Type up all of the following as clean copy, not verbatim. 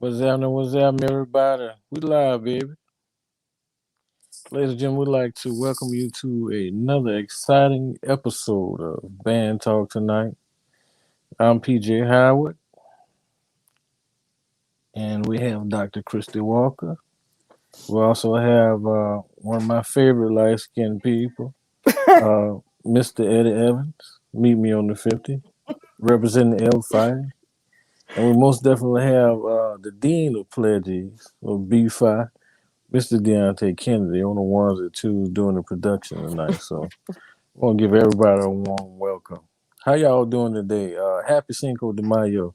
What's happening? What's happening, everybody? We live, baby. Ladies and gentlemen, we'd like to welcome you to another exciting episode of Band Talk tonight. I'm PJ Howard, and we have Dr. Christy Walker. We also have one of my favorite light-skinned people, Mr. Eddie Evans. Meet me on the 50, representing L5. And we most definitely have the Dean of Pledges, or B5, Mr. Deontay Kennedy, on the ones and twos doing the production tonight. So I want to give everybody a warm welcome. How y'all doing today? Happy Cinco de Mayo.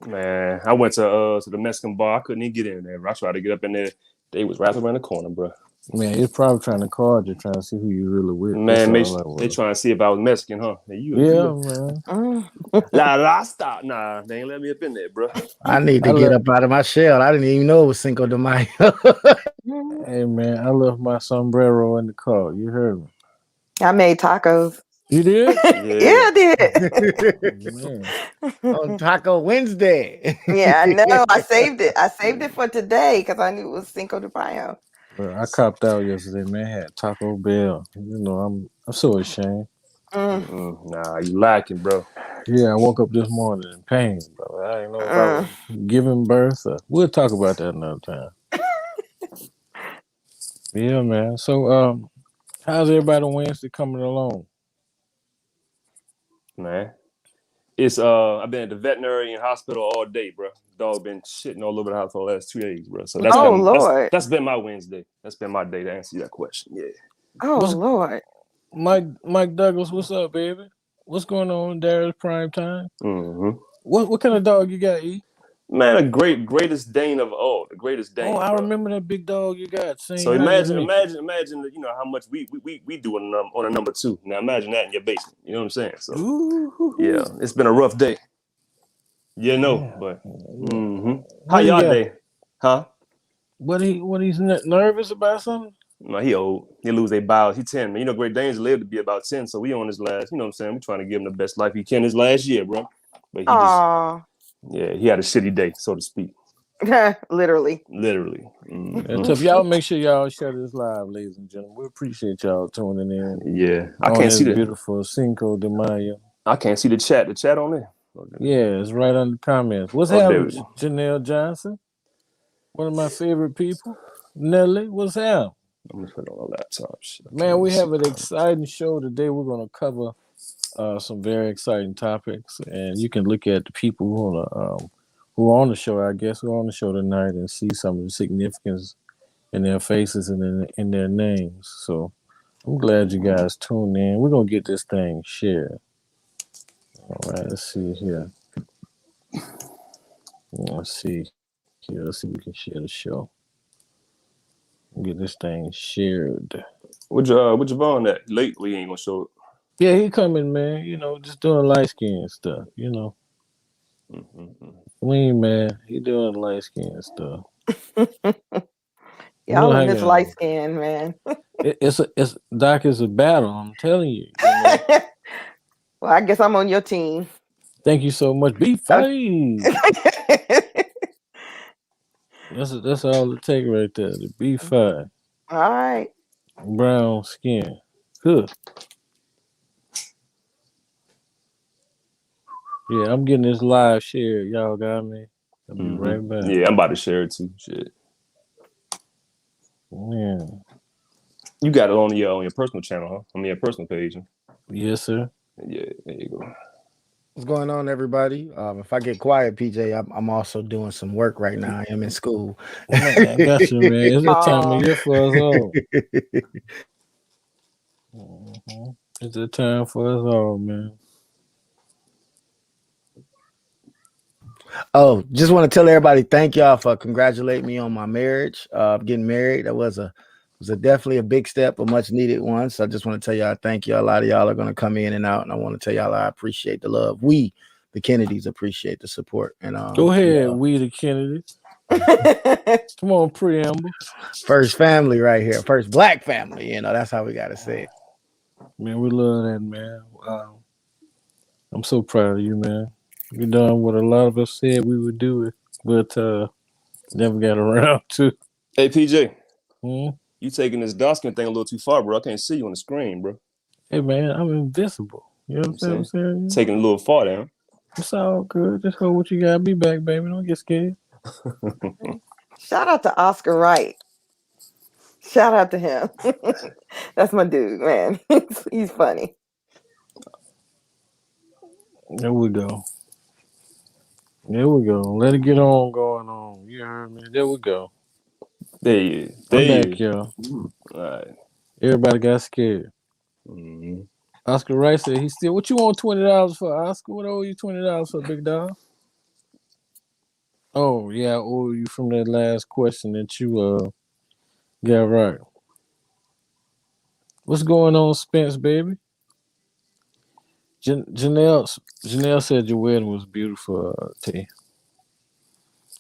Man, I went to the Mexican bar. I couldn't even get in there. I tried to get up in there. They was right around the corner, bro. Man, it's probably trying to card you, trying to see who you really with. Man, they trying to see if I was Mexican, huh? Man. Stop. Nah, they ain't let me up in there, bro. I need to get up out of my shell. I didn't even know it was Cinco de Mayo. Hey, man, I left my sombrero in the car. You heard me. I made tacos. You did? Yeah, I did. Man. On Taco Wednesday. Yeah, I know. I saved it. I saved it for today because I knew it was Cinco de Mayo. Bro, I copped out yesterday, man. I had Taco Bell. You know, I'm so ashamed. Nah, you lacking, bro. Yeah, I woke up this morning in pain, bro. I didn't know if I was giving birth. We'll talk about that another time. Yeah, man. So, how's everybody Wednesday coming along? Man, it's I've been at the veterinary hospital all day, bro. Dog been shitting all over the house for the last 2 days, bro. So that's been my Wednesday. That's been my day to answer your question. Yeah. Lord. Mike Douglas, what's up, baby? What's going on, Darius Prime Time? Mm-hmm. What kind of dog you got, E? Man, greatest Dane of all, the greatest Dane. Oh, I remember that big dog you got. So imagine, you know how much we do on a number 2. Now imagine that in your basement. You know what I'm saying? So yeah, it's been a rough day. But how y'all day? Huh? What he's nervous about something? No, he old. He lose their bowels. He 10, man. You know, Great Danes live to be about 10, so we on his last. You know what I'm saying? We trying to give him the best life he can his last year, bro. But he had a shitty day, so to speak. Literally. If y'all make sure y'all share this live, ladies and gentlemen. We appreciate y'all tuning in. Yeah, I can't see the beautiful Cinco de Mayo. I can't see the chat. The chat on there. Yeah, it's right under the comments. What's happening, Janelle Johnson? One of my favorite people. Nelly, what's happening? I'm gonna put it on a laptop. Man, we have an exciting show today. We're gonna cover some very exciting topics, and you can look at the people who are on the show, I guess, who are on the show tonight, and see some of the significance in their faces and in their names. So I'm glad you guys tuned in. We're gonna get this thing shared. All right, let's see here. Let's see if we can share the show. Get this thing shared. What Javon at? Lately, ain't gonna show it. Yeah, he coming, man. You know, just doing light skin stuff. You know, we ain't mad. He doing light skin stuff. Y'all in this light skin, man. It's Doc is a battle. I'm telling you. Know? Well, I guess I'm on your team. Thank you so much. Be fine. That's all it take right there. The B5. All right. Brown skin. Good. Yeah, I'm getting this live share. Y'all got me. I'll be right back. Yeah, I'm about to share it too. Shit. Yeah. You got it on your personal channel, huh? On your personal page. Huh? Yes, sir. Yeah, there you go. What's going on, everybody? If I get quiet, PJ, I'm also doing some work right now. I am in school. I got you, man. It's that time of year for us all. It's that time for us all, man. Oh, just want to tell everybody, thank y'all for congratulating me on my marriage. Getting married. That was definitely a big step, a much needed one. So I just want to tell y'all, thank you. A lot of y'all are going to come in and out, and I want to tell y'all I appreciate the love. We, the Kennedys, appreciate the support. And go ahead, we the Kennedys. Come on, preamble. First family right here. First black family. You know, that's how we got to say it. Man, we love that, man. I'm so proud of you, man. You done what a lot of us said we would do but never got around to. Hey, PJ, Hmm? you taking this Doskin thing a little too far, bro. I can't see you on the screen, bro. Hey man, I'm invisible. You know You know what I'm what I'm saying? saying? Taking a little far down. It's all good. Just hold what you got. Be back, baby. Don't get scared. Shout out to Oscar Wright. Shout out to him. That's my dude, man. He's funny. There we go. There we go. Let it get on going on. You heard me. There we go. There you is. There I'm you back, is. y'all. All right. Everybody got scared. Mm-hmm. Oscar Wright said he still. What you want $20 for, Oscar? What owe you $20 for, big dog? Oh yeah, I owe you from that last question that you got right. What's going on, Spence, baby? Janelle said your wedding was beautiful, T.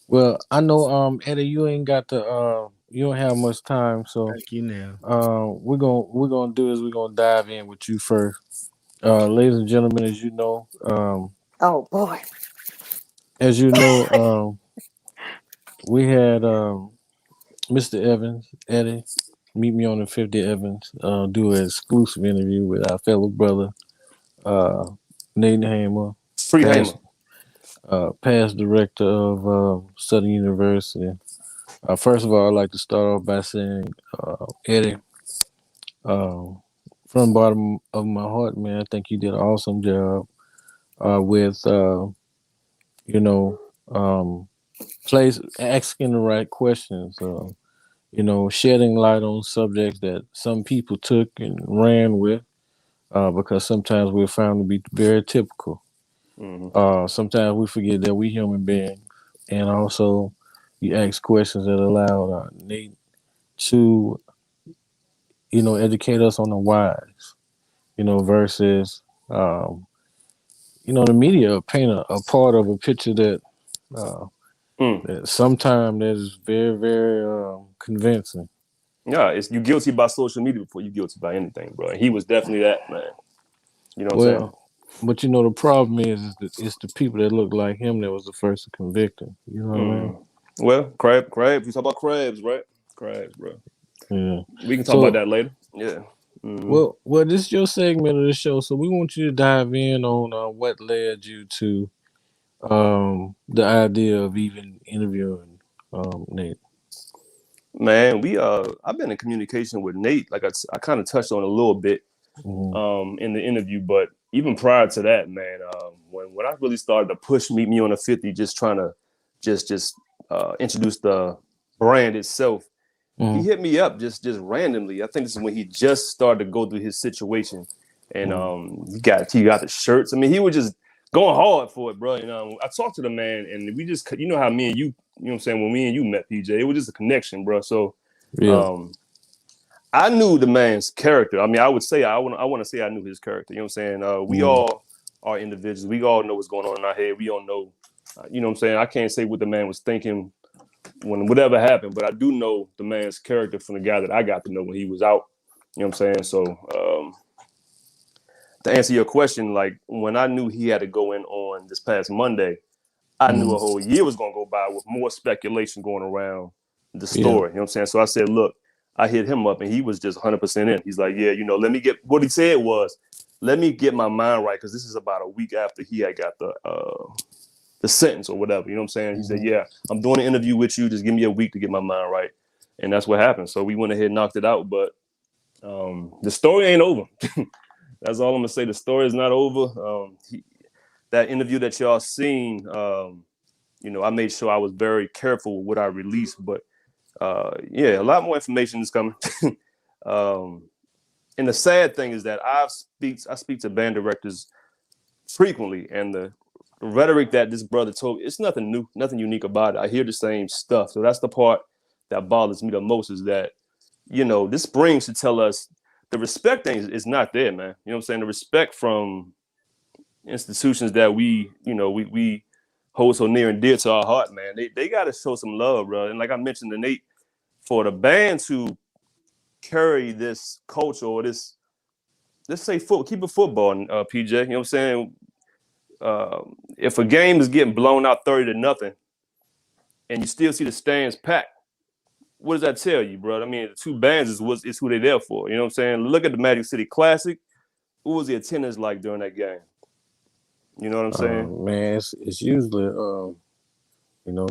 Well, I know Eddie, you ain't got the you don't have much time, so Thank you now. we're gonna do is we're gonna dive in with you first. Ladies and gentlemen, Oh boy. as you know, we had Mr. Evans, Eddie, meet me on the 50 Evans, do an exclusive interview with our fellow brother, uh, Nate Haymer, Free Haymer. past past director of Southern University. First of all, I'd like to start off by saying, Eddie, from the bottom of my heart, man, I think you did an awesome job with, you know, um, place asking the right questions. Shedding light on subjects that some people took and ran with, because sometimes we're found to be very typical. Mm-hmm. Sometimes we forget that we human beings, and also you ask questions that allowed Nate to, educate us on the whys, versus, the media paint a part of a picture uh, Mm. that sometimes that is very, very convincing. Yeah, it's you guilty by social media before you guilty by anything, bro. And he was definitely that, man. You know what I'm saying? Well, but the problem is that it's the people that look like him that was the first to convict him. You know what I mean? Mm. Well, crab. We talk about crabs, right? Crabs, bro. Yeah. We can talk about So, that later. Yeah. Mm-hmm. well, this is your segment of the show, so we want you to dive in on what led you to the idea of even interviewing Nate. Man, I've been in communication with Nate. Like I kind of touched on a little bit Mm-hmm. in the interview, but even prior to that, man, when I really started to push Meet Me on the 50, just trying to just introduce the brand itself, he Mm-hmm. hit me up just randomly. I think this is when he just started to go through his situation, and Mm-hmm. he got the shirts. I mean, he was just going hard for it, bro. And I talked to the man, and we just, how me and you know what I'm saying, when me and you met, PJ, it was just a connection, bro. So Yeah. um, I knew the man's character. I mean, I would say I want to say I knew his character. You know what I'm saying? We Mm-hmm. all are individuals. We all know what's going on in our head. We don't know. You know what I'm saying? I can't say what the man was thinking when whatever happened, but I do know the man's character from the guy that I got to know when he was out. You know what I'm saying? So to answer your question, like when I knew he had to go in on this past Monday, I knew a Mm-hmm. whole year was gonna go by with more speculation going around the Yeah. story. You know what I'm saying? So I said, look, I hit him up and he was just 100% in. He's like, yeah, let me get what he said was, let me get my mind right because this is about a week after he had got the sentence or whatever. You know what I'm saying? He said, Mm-hmm. yeah, I'm doing an interview with you. Just give me a week to get my mind right. And that's what happened. So we went ahead and knocked it out. But the story ain't over. That's all I'm gonna say. The story is not over. That interview that y'all seen, I made sure I was very careful with what I released. But yeah, a lot more information is coming. um, and the sad thing is that I speak to band directors frequently, and the rhetoric that this brother told, it's nothing new, nothing unique about it. I hear the same stuff. So that's the part that bothers me the most is that, this spring should tell us the respect thing is not there, man. You know what I'm saying? The respect from institutions that we hold so near and dear to our heart, man. They got to show some love, bro. And like I mentioned to Nate, for the band to carry this culture or this, let's say, keep it football, PJ. You know what I'm saying? If a game is getting blown out 30-0, and you still see the stands packed. What does that tell you, bro? I mean, the two bands is who they're there for. You know what I'm saying? Look at the Magic City Classic. What was the attendance like during that game? You know what I'm saying? Man, it's usually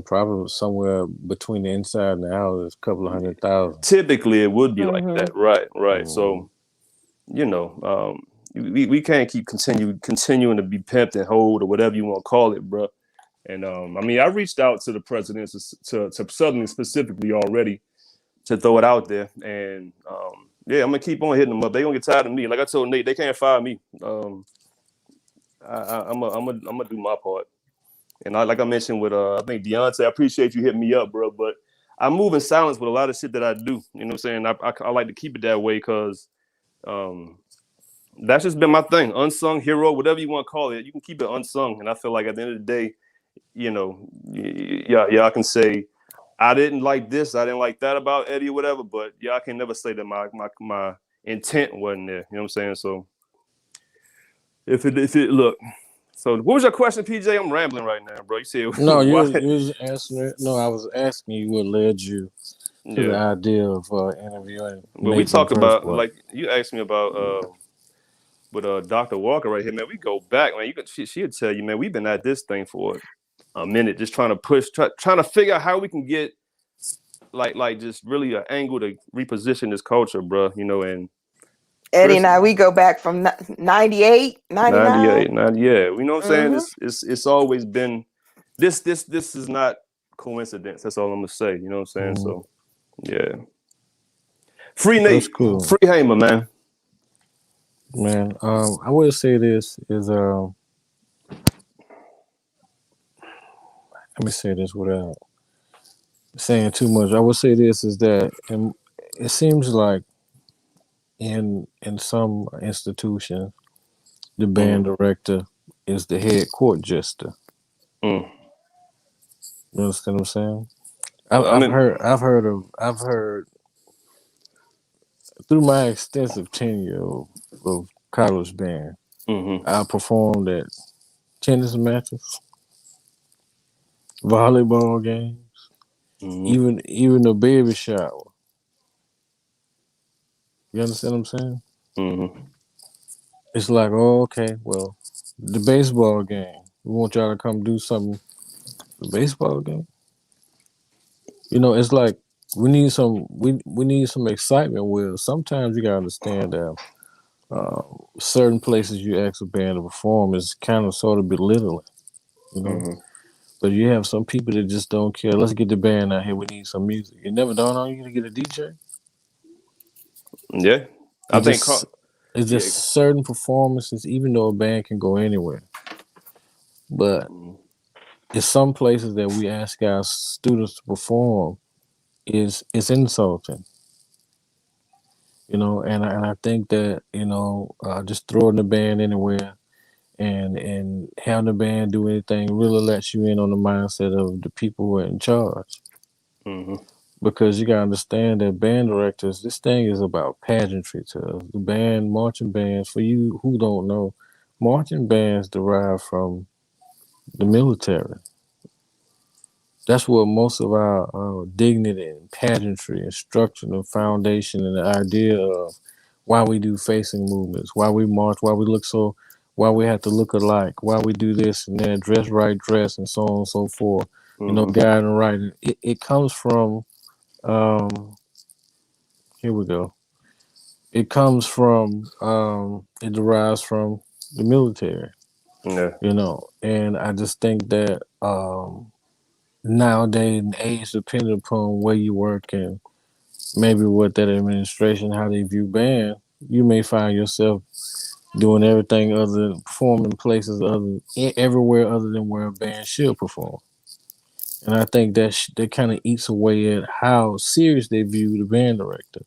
probably somewhere between the inside and the out is a couple of 100,000. Typically, it would be like that, right? Mm-hmm. So, we can't keep continuing to be pimped and hold or whatever you want to call it, bro. And I mean, I reached out to the presidents to Southern specifically already to throw it out there, and I'm gonna keep on hitting them up. They gonna get tired of me. Like I told Nate, they can't fire me. I'm gonna do my part. And like I mentioned with I think Deontay, I appreciate you hitting me up, bro. But I move in silence with a lot of shit that I do. You know what I'm saying? I like to keep it that way because that's just been my thing. Unsung hero, whatever you want to call it, you can keep it unsung. And I feel like at the end of the day, I can say I didn't like this, I didn't like that about Eddie or whatever, but I can never say that my intent wasn't there. You know what I'm saying? So if it look. So what was your question, PJ? I'm rambling right now, bro. You said no, you was answering it. No, I was asking you what led you to the idea of interviewing. Well, we talked about like you asked me about with Dr. Walker right here, man. We go back, man. She'd tell you, man. We've been at this thing for a minute, just trying to figure out how we can get like just really an angle to reposition this culture, bro. And Eddie and I, we go back from 98, 99. 98, yeah. You know what I'm saying? It's always been this is not coincidence. That's all I'm gonna say. You know what I'm saying? So yeah. Free Nate. That's cool. Free Haymer, man. Man, I would say this is let me say this without saying too much. I would say this is that it seems like in some institutions, the band director is the head court jester. You understand what I'm saying? I've heard through my extensive tenure of college band, I performed at tennis matches, volleyball games, even a baby shower. You understand what I'm saying? It's like, oh, okay, well, the baseball game. We want y'all to come do something. The baseball game. It's like we need some excitement. Where sometimes you gotta understand that certain places you ask a band to perform is kind of sort of belittling, But you have some people that just don't care. Let's get the band out here. We need some music. It never dawned on you to get a DJ. Yeah, it's just certain performances. Even though a band can go anywhere, but it's some places that we ask our students to perform is insulting. And I think that just throwing the band anywhere and having the band do anything really lets you in on the mindset of the people who are in charge. Because you gotta understand that band directors, this thing is about pageantry to us. The band, marching bands, for you who don't know, marching bands derive from the military. That's where most of our dignity and pageantry and structure and foundation and the idea of why we do facing movements, why we march, why we have to look alike, why we do this and that, dress right, dress, and so on and so forth. Guiding right. It comes from, here we go. It comes from, it derives from the military. Yeah. And I just think that nowadays in age, depending upon where you work and maybe what that administration, how they view band, you may find yourself doing everything other than performing places everywhere other than where a band should perform. And I think that kind of eats away at how serious they view the band director.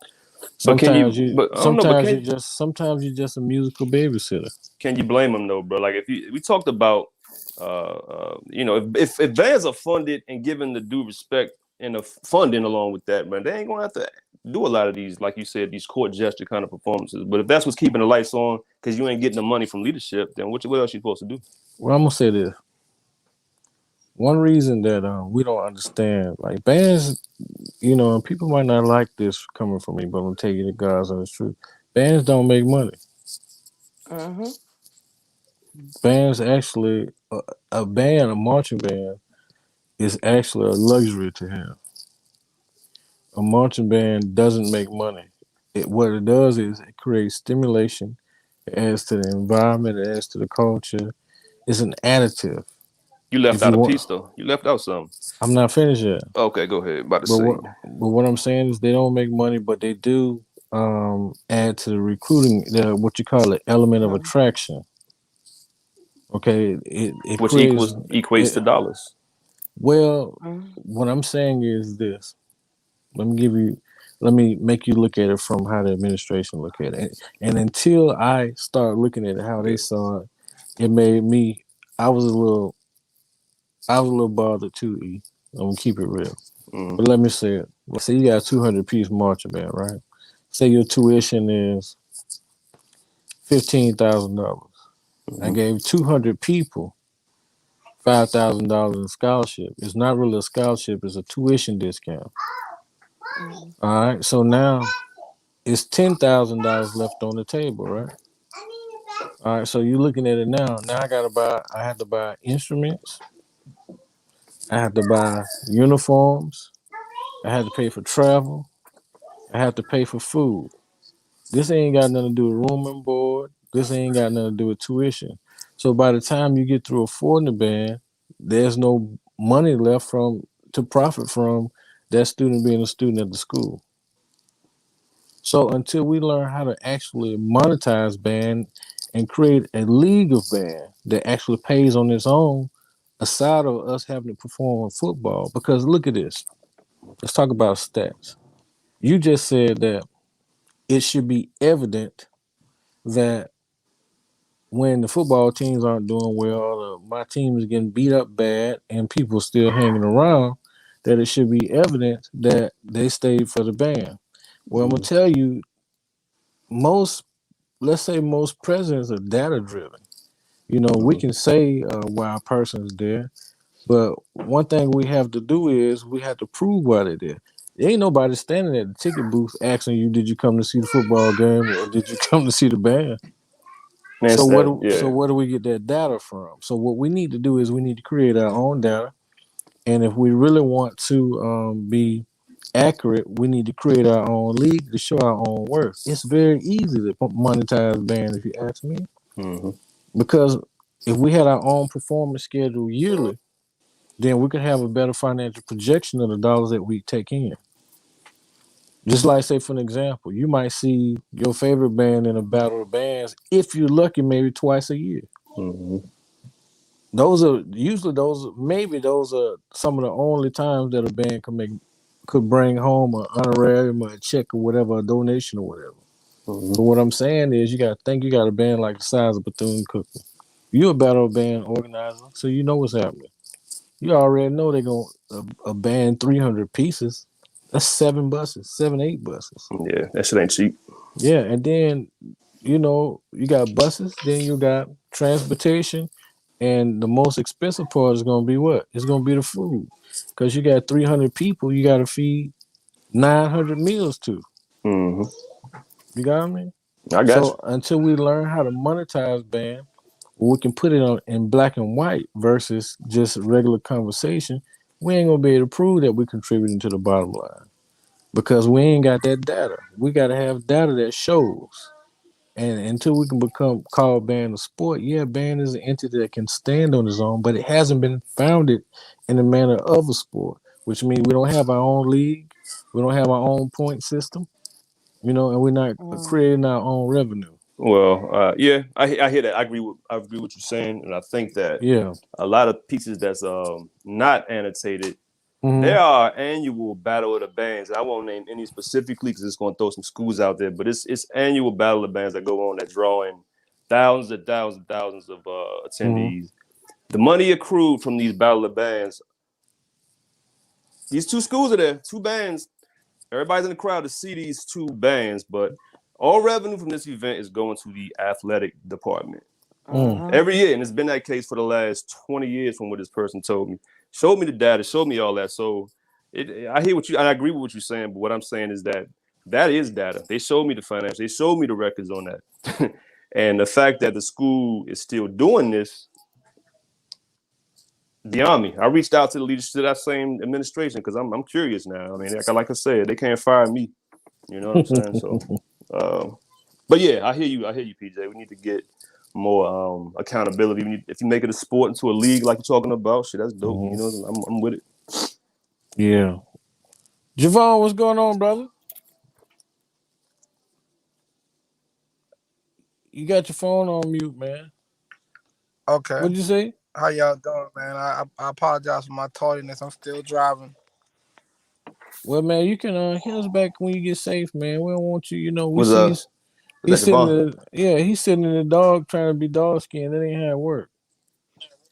Sometimes you're just a musical babysitter. Can you blame them though, bro? Like we talked about, if bands are funded and given the due respect and the funding along with that, man, they ain't gonna have to do a lot of these, like you said, these court gesture kind of performances. But if that's what's keeping the lights on, because you ain't getting the money from leadership, then what else you supposed to do? Well, I'm gonna say this. one reason that we don't understand, like bands, and people might not like this coming from me, but I'm gonna tell you the God's honest truth. Bands don't make money. Mm-hmm. Bands actually, a marching band, is actually a luxury to have. A marching band doesn't make money. What it does is it creates stimulation. It adds to the environment. It adds to the culture. It's an additive. You left If you out a want, piece though. You left out something. I'm not finished yet. Okay, go ahead. About to But say. what I'm saying is they don't make money, but they do add to the recruiting, what you call it, element of Mm-hmm. attraction. Okay, it Which creates. equates to dollars. Well, Mm-hmm. what I'm saying is this. Let me give you. Let me make you look at it from how the administration look at it. And until I start looking at it how they Yeah. saw it, it made me. I was a little. I was a little bothered too. E. I'm gonna keep it real. Mm-hmm. But let me say it. Let's say you got a 200-piece marching band, right? Say your tuition is $15,000. I Mm-hmm. gave 200 people $5,000 in scholarship. It's not really a scholarship; it's a tuition discount. Mm-hmm. All right. So now it's $10,000 left on the table, right? All right. So you're looking at it now. Now I gotta buy. I have to buy instruments. I have to buy uniforms. I have to pay for travel. I have to pay for food. This ain't got nothing to do with room and board. This ain't got nothing to do with tuition. So by the time you get through affording the band, there's no money left from to profit from that student being a student at the school. So until we learn how to actually monetize band and create a league of band that actually pays on its own, aside of us having to perform in football, because look at this. Let's talk about stats. You just said that it should be evident that when the football teams aren't doing well, or my team is getting beat up bad, and people still hanging around, that it should be evident that they stayed for the band. Well, I'm gonna tell you, most let's say most presidents are data driven. We Mm-hmm. can say why a person is there, but one thing we have to do is we have to prove why they're there. There ain't nobody standing at the ticket booth asking you, "Did you come to see the football game or did you come to see the band?" So Yeah. where do we get that data from? So what we need to do is we need to create our own data, and if we really want to be accurate, we need to create our own league to show our own worth. It's very easy to monetize band, if you ask me, Mm-hmm. because if we had our own performance schedule yearly, then we could have a better financial projection of the dollars that we take in. Just like, say, for an example, you might see your favorite band in a battle of bands, if you're lucky, maybe twice a year. Mm-hmm. Those are some of the only times that a band could bring home an honorarium or a check or whatever, a donation or whatever. Mm-hmm. But what I'm saying is, you got a band like the size of Bethune Cookman. You're a battle band organizer, so you know what's happening. You already know they're going to a band 300 pieces. That's 7 buses, 7, 8 buses. Yeah, that shit ain't cheap. Yeah, and then you got buses, then you got transportation, and the most expensive part is going to be what? It's going to be the food, because you got 300 people, you got to feed 900 meals to. Mm-hmm. You got me? I got you. So until we learn how to monetize band, we can put it on in black and white versus just regular conversation. We ain't gonna be able to prove that we're contributing to the bottom line because we ain't got that data. We got to have data that shows. And until we can become called band a sport, yeah, band is an entity that can stand on its own, but it hasn't been founded in the manner of a sport, which means we don't have our own league, we don't have our own point system, and we're not Mm-hmm. creating our own revenue. Well, yeah, I hear that. I agree with you saying, and I think that Yeah. a lot of pieces that's not annotated. Mm-hmm. There are annual battle of the bands. I won't name any specifically because it's going to throw some schools out there, but it's annual battle of bands that go on that draw in thousands and thousands and thousands of Mm-hmm. attendees. The money accrued from these battle of bands. These two schools are there, two bands. Everybody's in the crowd to see these two bands, but all revenue from this event is going to the athletic department. Every year, and it's been that case for the last 20 years from what this person told me. Showed me the data, showed me all that. So I hear what you, and I agree with what you're saying, but what I'm saying is that is data. They showed me the finance, they showed me the records on that. And the fact that the school is still doing this, beyond me. I reached out to the leadership of that same administration because I'm curious now. I mean, like I said, they can't fire me. You know what I'm saying? So, but yeah, I hear you, PJ. We need to get more accountability. If you make it a sport into a league like you're talking about, shit, that's dope. You know, I'm with it. Yeah. Javon, what's going on, brother? You got your phone on mute, man. Okay. What'd you say? How y'all doing, man? I apologize for my tardiness. I'm still driving. Well, man, you can hit us back when you get safe, man. We don't want you, you know. We Was see that Javon? he's sitting in the dog trying to be dog skinned. That ain't how it work.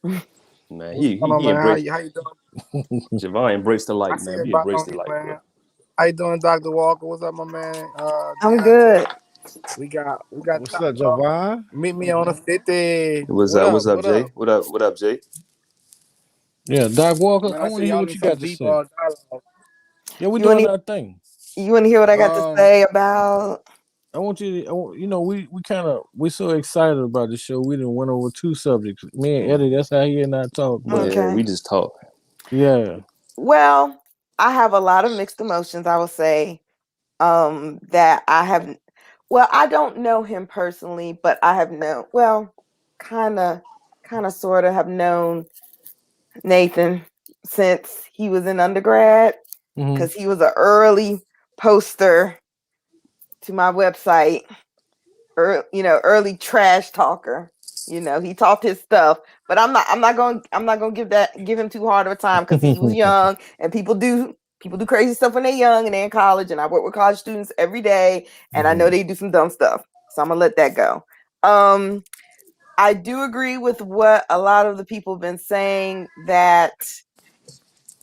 Man, What's going on, he man? embraced. How you doing? Javon embraced the I light, see man. He everybody embraced on the here, light, man. bro. How you doing, Dr. Walker? What's up, my man? I'm good. We got What's top up, dog. Javon? Meet me on the 50. What's up, Jay? What up, Jay? Yeah, Doc Walker. Man, I I want see to hear y'all what in you some got to deep say. dialogue. Yeah, we're You want doing to our thing. hear what I got to say about? I want you to, you know, we're so excited about the show. We done went over 2 subjects. Me and Eddie, that's how he and I talk. But Yeah, Okay. we just talk. yeah, Well, I have a lot of mixed emotions, I will say. That I have. Well, I don't know him personally, but I have known. Well, kind of, sort of have known Nathan since he was in undergrad because he was an early poster to my website. Early trash talker. He talked his stuff, but I'm not gonna give him too hard of a time because he was young and people do crazy stuff when they're young and they're in college, and I work with college students every day, and I know they do some dumb stuff, so I'm gonna let that go. I do agree with what a lot of the people have been saying, that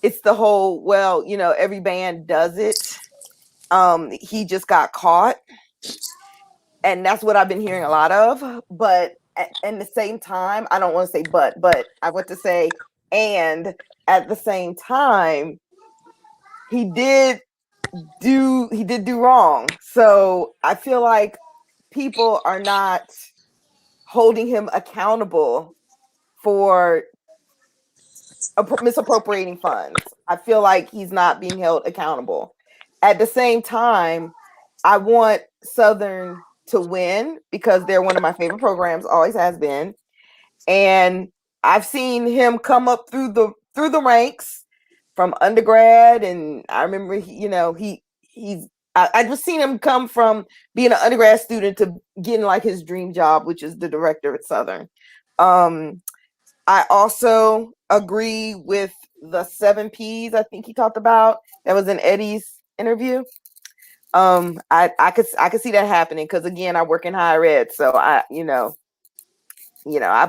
it's the whole, well, every band does it. He just got caught. And that's what I've been hearing a lot of. But at the same time, I don't want to say but I want to say, and at the same time, he did do wrong. So I feel like people are not holding him accountable for misappropriating funds. I feel like he's not being held accountable. At the same time, I want Southern to win because they're one of my favorite programs, always has been. And I've seen him come up through the ranks from undergrad, and I remember I just seen him come from being an undergrad student to getting like his dream job, which is the director at Southern. I also agree with the 7 Ps I think he talked about. That was in Eddie's interview. I could see that happening because, again, I work in higher ed, so I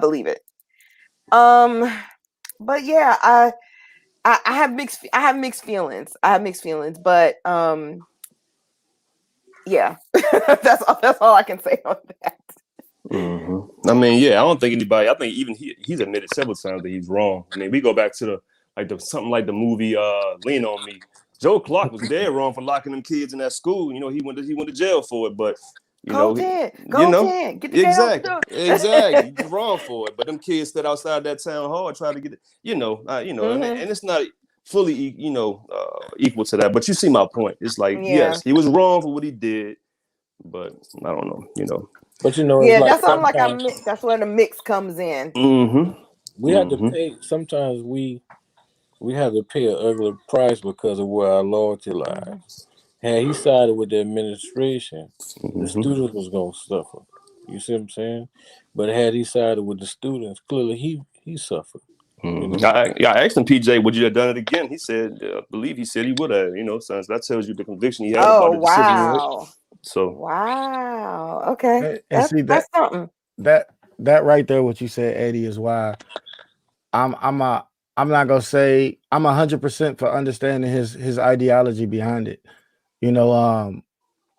believe it. But yeah, I have mixed feelings. But yeah, that's all I can say on that. I mean, yeah, I don't think anybody. I think even he's admitted several times that he's wrong. I mean, we go back to something like the movie "Lean on Me." Joe Clark was dead wrong for locking them kids in that school. He went to jail for it, but Go 10, get the exactly, down. exactly, he was wrong for it. But them kids stood outside that town hall trying to get it. And it's not fully equal to that. But you see my point. It's like, yes, he was wrong for what he did, but I don't know. But it's like that's where the mix comes in. We have to pay. Sometimes we have to pay an ugly price because of where our loyalty lies. Had he sided with the administration, the students was gonna suffer. You see what I'm saying? But had he sided with the students, clearly he suffered. I asked him, PJ, would you have done it again? He said, I believe he said he would have. So that tells you the conviction he had about the decision he made. So wow, okay, And see that's something. That right there, what you said, Eddie, is why I'm not gonna say I'm 100% for understanding his ideology behind it.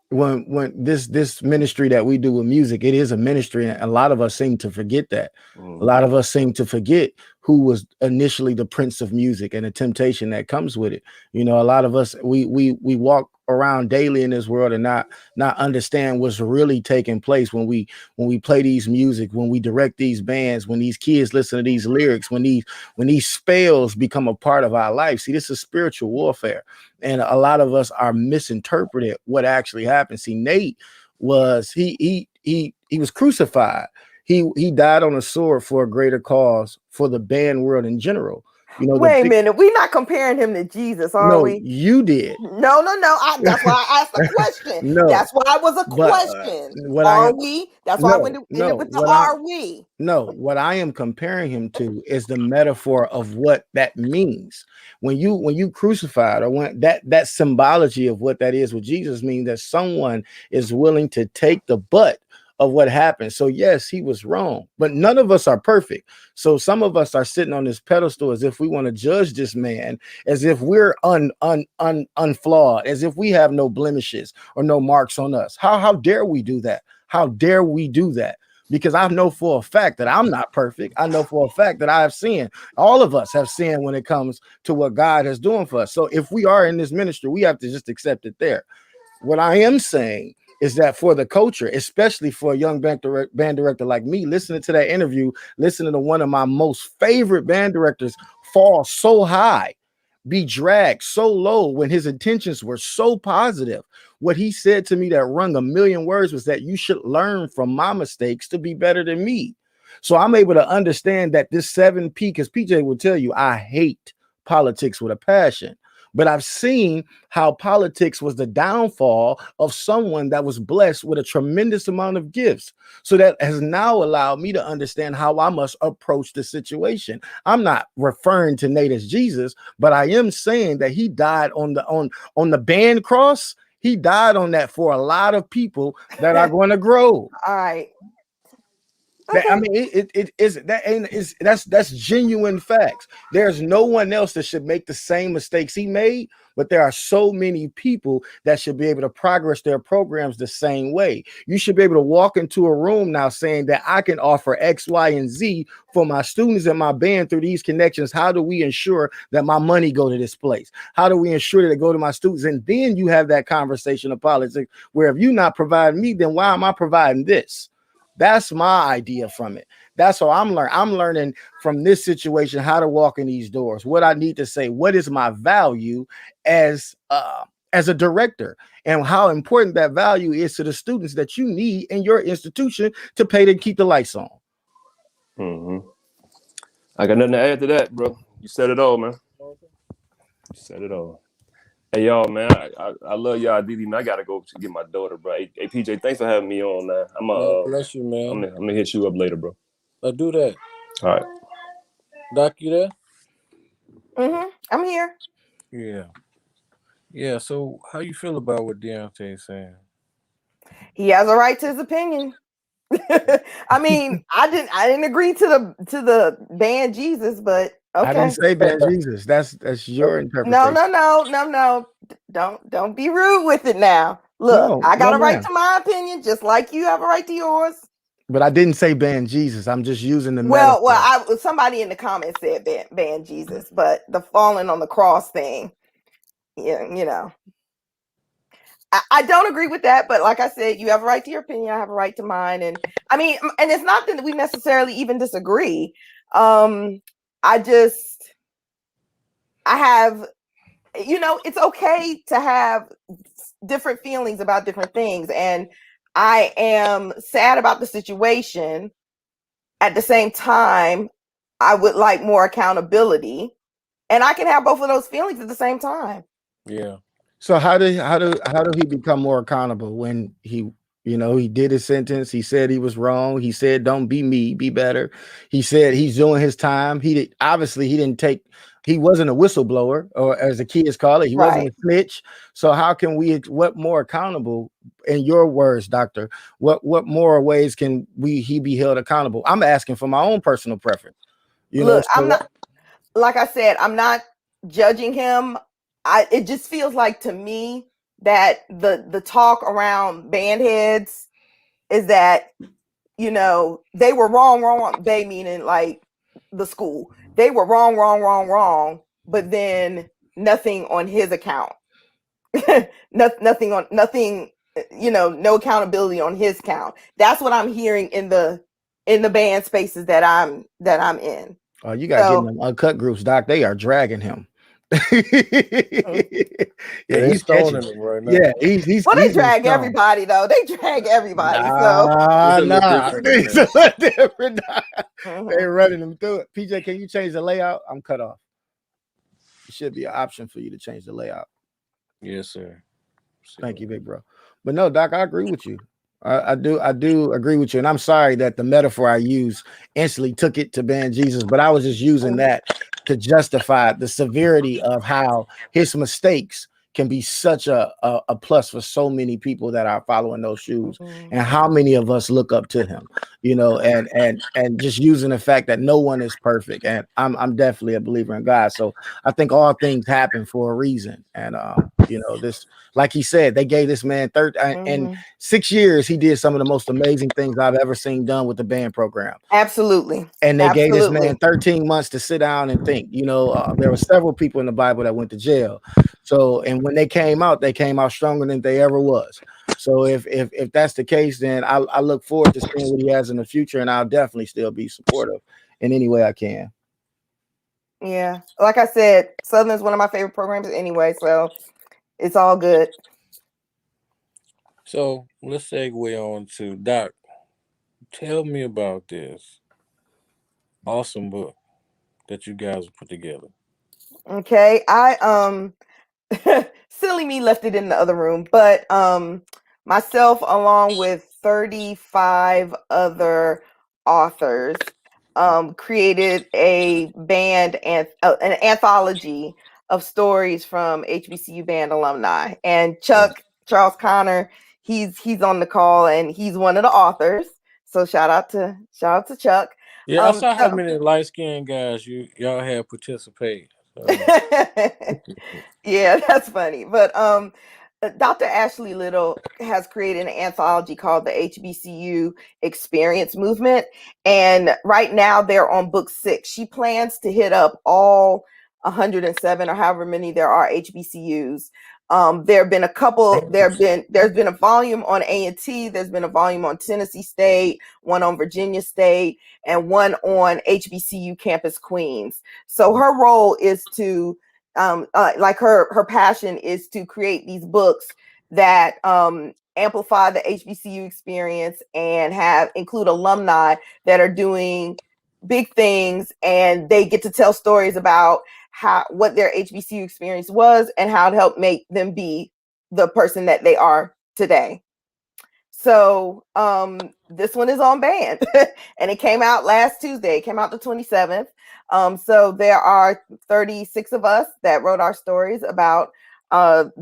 when this ministry that we do with music, it is a ministry, and a lot of us seem to forget that. A lot of us seem to forget who was initially the prince of music and the temptation that comes with it. You know, a lot of us we walk around daily in this world and not understand what's really taking place when we play these music, when we direct these bands, when these kids listen to these lyrics, when these spells become a part of our life. See, this is spiritual warfare, and a lot of us are misinterpreted what actually happened. See, Nate was he was crucified. He died on a sword for a greater cause for the band world in general. You know, wait a minute, we're not comparing him to Jesus, are we? You did. No. That's why I asked the question. No, that's why it was a question. Are we? That's why I went with the are we? No, what I am comparing him to is the metaphor of what that means. When you crucified, or when that symbology of what that is with Jesus means that someone is willing to take the butt of what happened. So yes, he was wrong, but none of us are perfect. So some of us are sitting on this pedestal as if we want to judge this man, as if we're unflawed, as if we have no blemishes or no marks on us. How dare we do that? How dare we do that? Because I know for a fact that I'm not perfect. I know for a fact that I have sinned. All of us have sinned when it comes to what God is doing for us. So if we are in this ministry, we have to just accept it there. What I am saying is that for the culture, especially for a young band director like me, listening to that interview, listening to one of my most favorite band directors fall so high, be dragged so low when his intentions were so positive. What he said to me that rung a million words was that you should learn from my mistakes to be better than me. So I'm able to understand that this 7P, because PJ will tell you, I hate politics with a passion. But I've seen how politics was the downfall of someone that was blessed with a tremendous amount of gifts. So that has now allowed me to understand how I must approach the situation. I'm not referring to Nate as Jesus, but I am saying that he died on the band cross. He died on that for a lot of people that are going to grow. All right. Okay. I mean, that's genuine facts. There's no one else that should make the same mistakes he made, but there are so many people that should be able to progress their programs the same way. You should be able to walk into a room now saying that I can offer X, Y, and Z for my students and my band through these connections. How do we ensure that my money go to this place? How do we ensure that it go to my students? And then you have that conversation of politics where if you're not providing me, then why am I providing this? That's my idea from it. That's how I'm learning. I'm learning from this situation how to walk in these doors, what I need to say, what is my value as a director, and how important that value is to the students that you need in your institution to pay to keep the lights on. I got nothing to add to that, bro. You said it all, man. You said it all. Hey, y'all, man, I love y'all, DD, man. I got to go get my daughter, bro. Hey, PJ, thanks for having me on, man. Bless you, man. I'm going to hit you up later, bro. Let's do that. All right. Doc, you there? I'm here. Yeah, so how you feel about what Deontay's saying? He has a right to his opinion. I mean, I didn't agree to the band Jesus, but okay. I didn't say band Jesus. That's your interpretation. No. Don't be rude with it now. Look, I got a right to my opinion, just like you have a right to yours. But I didn't say band Jesus. I'm just using the metaphor. Somebody in the comments said band Jesus, but the falling on the cross thing, you know. I don't agree with that, but like I said, you have a right to your opinion. I have a right to mine, and I mean, and it's not that we necessarily even disagree. I have, it's okay to have different feelings about different things, and I am sad about the situation. At the same time, I would like more accountability, and I can have both of those feelings at the same time. Yeah. So how do he become more accountable when he did his sentence? He said he was wrong. He said, "Don't be me, be better." He said he's doing his time. He wasn't a whistleblower, or as the kids call it, he wasn't a snitch. So how can what more accountable, in your words, doctor? What more ways can he be held accountable? I'm asking for my own personal preference. Look, I'm not, like I said, I'm not judging him. It just feels like to me that the talk around band heads is that, you know, they were wrong. They meaning like the school. They were wrong, but then nothing on his account. nothing, you know, no accountability on his count. That's what I'm hearing in the band spaces that I'm in. Oh, you got to get in them uncut groups, Doc. They are dragging him. Yeah, They he's catching. stoning him right now. Yeah, he's well, they been drag stoned. everybody though. They drag everybody. Nah, It's a little nah. different than It's a that. little different. So They're running them through it. PJ, can you change the layout? I'm cut off. It should be an option for you to change the layout. Yes, sir. Thank you, big bro. But no, Doc, I agree with you. I do agree with you. And I'm sorry that the metaphor I used instantly took it to ban Jesus, but I was just using that to justify the severity of how his mistakes can be such a plus for so many people that are following those shoes, and how many of us look up to him, you know, and just using the fact that no one is perfect. And I'm definitely a believer in God. So I think all things happen for a reason. And you know, this, like he said, they gave this man and 6 years, he did some of the most amazing things I've ever seen done with the band program. Absolutely. And they gave this man 13 months to sit down and think. You know, there were several people in the Bible that went to jail. So, and when they came out stronger than they ever was. So if that's the case, then I look forward to seeing what he has in the future, and I'll definitely still be supportive in any way I can. Yeah, like I said, Southern is one of my favorite programs anyway, so it's all good. So let's segue on to Doc. Tell me about this awesome book that you guys have put together. Okay, I silly me left it in the other room, but myself along with 35 other authors created a band and an anthology of stories from HBCU band alumni. And Chuck Charles Connor, he's on the call and he's one of the authors. So shout out to Chuck. Yeah, I saw how many light-skinned guys y'all had participate. Yeah, that's funny. But Dr. Ashley Little has created an anthology called the HBCU Experience Movement. And right now they're on book 6. She plans to hit up all 107 or however many there are HBCUs. There have been a couple, there's been a volume on A&T, there's been a volume on Tennessee State, one on Virginia State, and one on HBCU Campus Queens. So her role is to like her passion is to create these books that amplify the HBCU experience and include alumni that are doing big things, and they get to tell stories about what their HBCU experience was and how to help make them be the person that they are today. So this one is on band and it came out last Tuesday. It came out the 27th. So there are 36 of us that wrote our stories about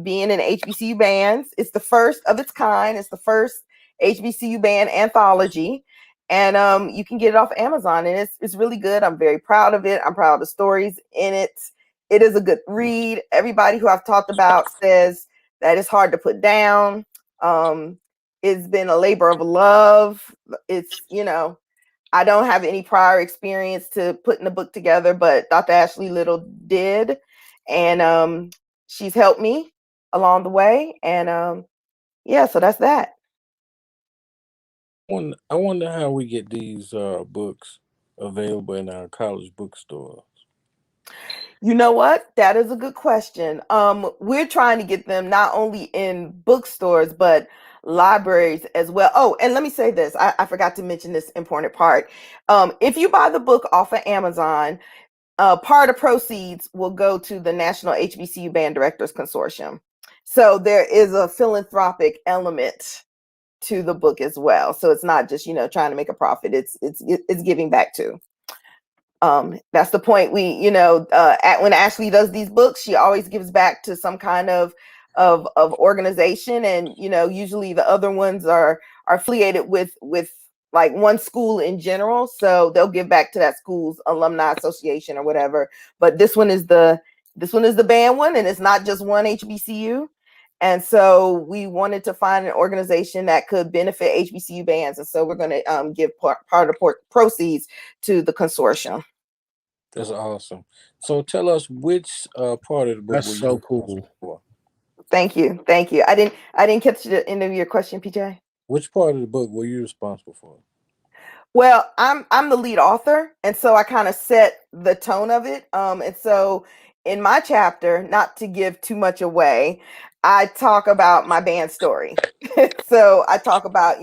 being in HBCU bands. It's the first of its kind. It's the first HBCU band anthology. And you can get it off Amazon, and it's really good. I'm very proud of it. I'm proud of the stories in it. It is a good read. Everybody who I've talked about says that it's hard to put down. It's been a labor of love. It's, you know, I don't have any prior experience to putting the book together, but Dr. Ashley Little did. And she's helped me along the way. And yeah, so that's that. I wonder how we get these books available in our college bookstores. You know what? That is a good question. We're trying to get them not only in bookstores, but libraries as well. Oh, and let me say this. I forgot to mention this important part. If you buy the book off of Amazon, part of proceeds will go to the National HBCU Band Directors Consortium. So there is a philanthropic element to the book as well. So it's not just, you know, trying to make a profit. It's giving back too. That's the point. We, you know, when Ashley does these books, she always gives back to some kind of organization, and you know, usually the other ones are affiliated with like one school in general, so they'll give back to that school's alumni association or whatever. But this one is the band one, and it's not just one HBCU. And so we wanted to find an organization that could benefit HBCU bands. And so we're going to give part of the proceeds to the consortium. That's awesome. So tell us which part of the book That's were you so responsible cool. for? Thank you. I didn't catch the end of your question, PJ. Which part of the book were you responsible for? Well, I'm the lead author, and so I kind of set the tone of it. And so in my chapter, not to give too much away, I talk about my band story. So I talk about,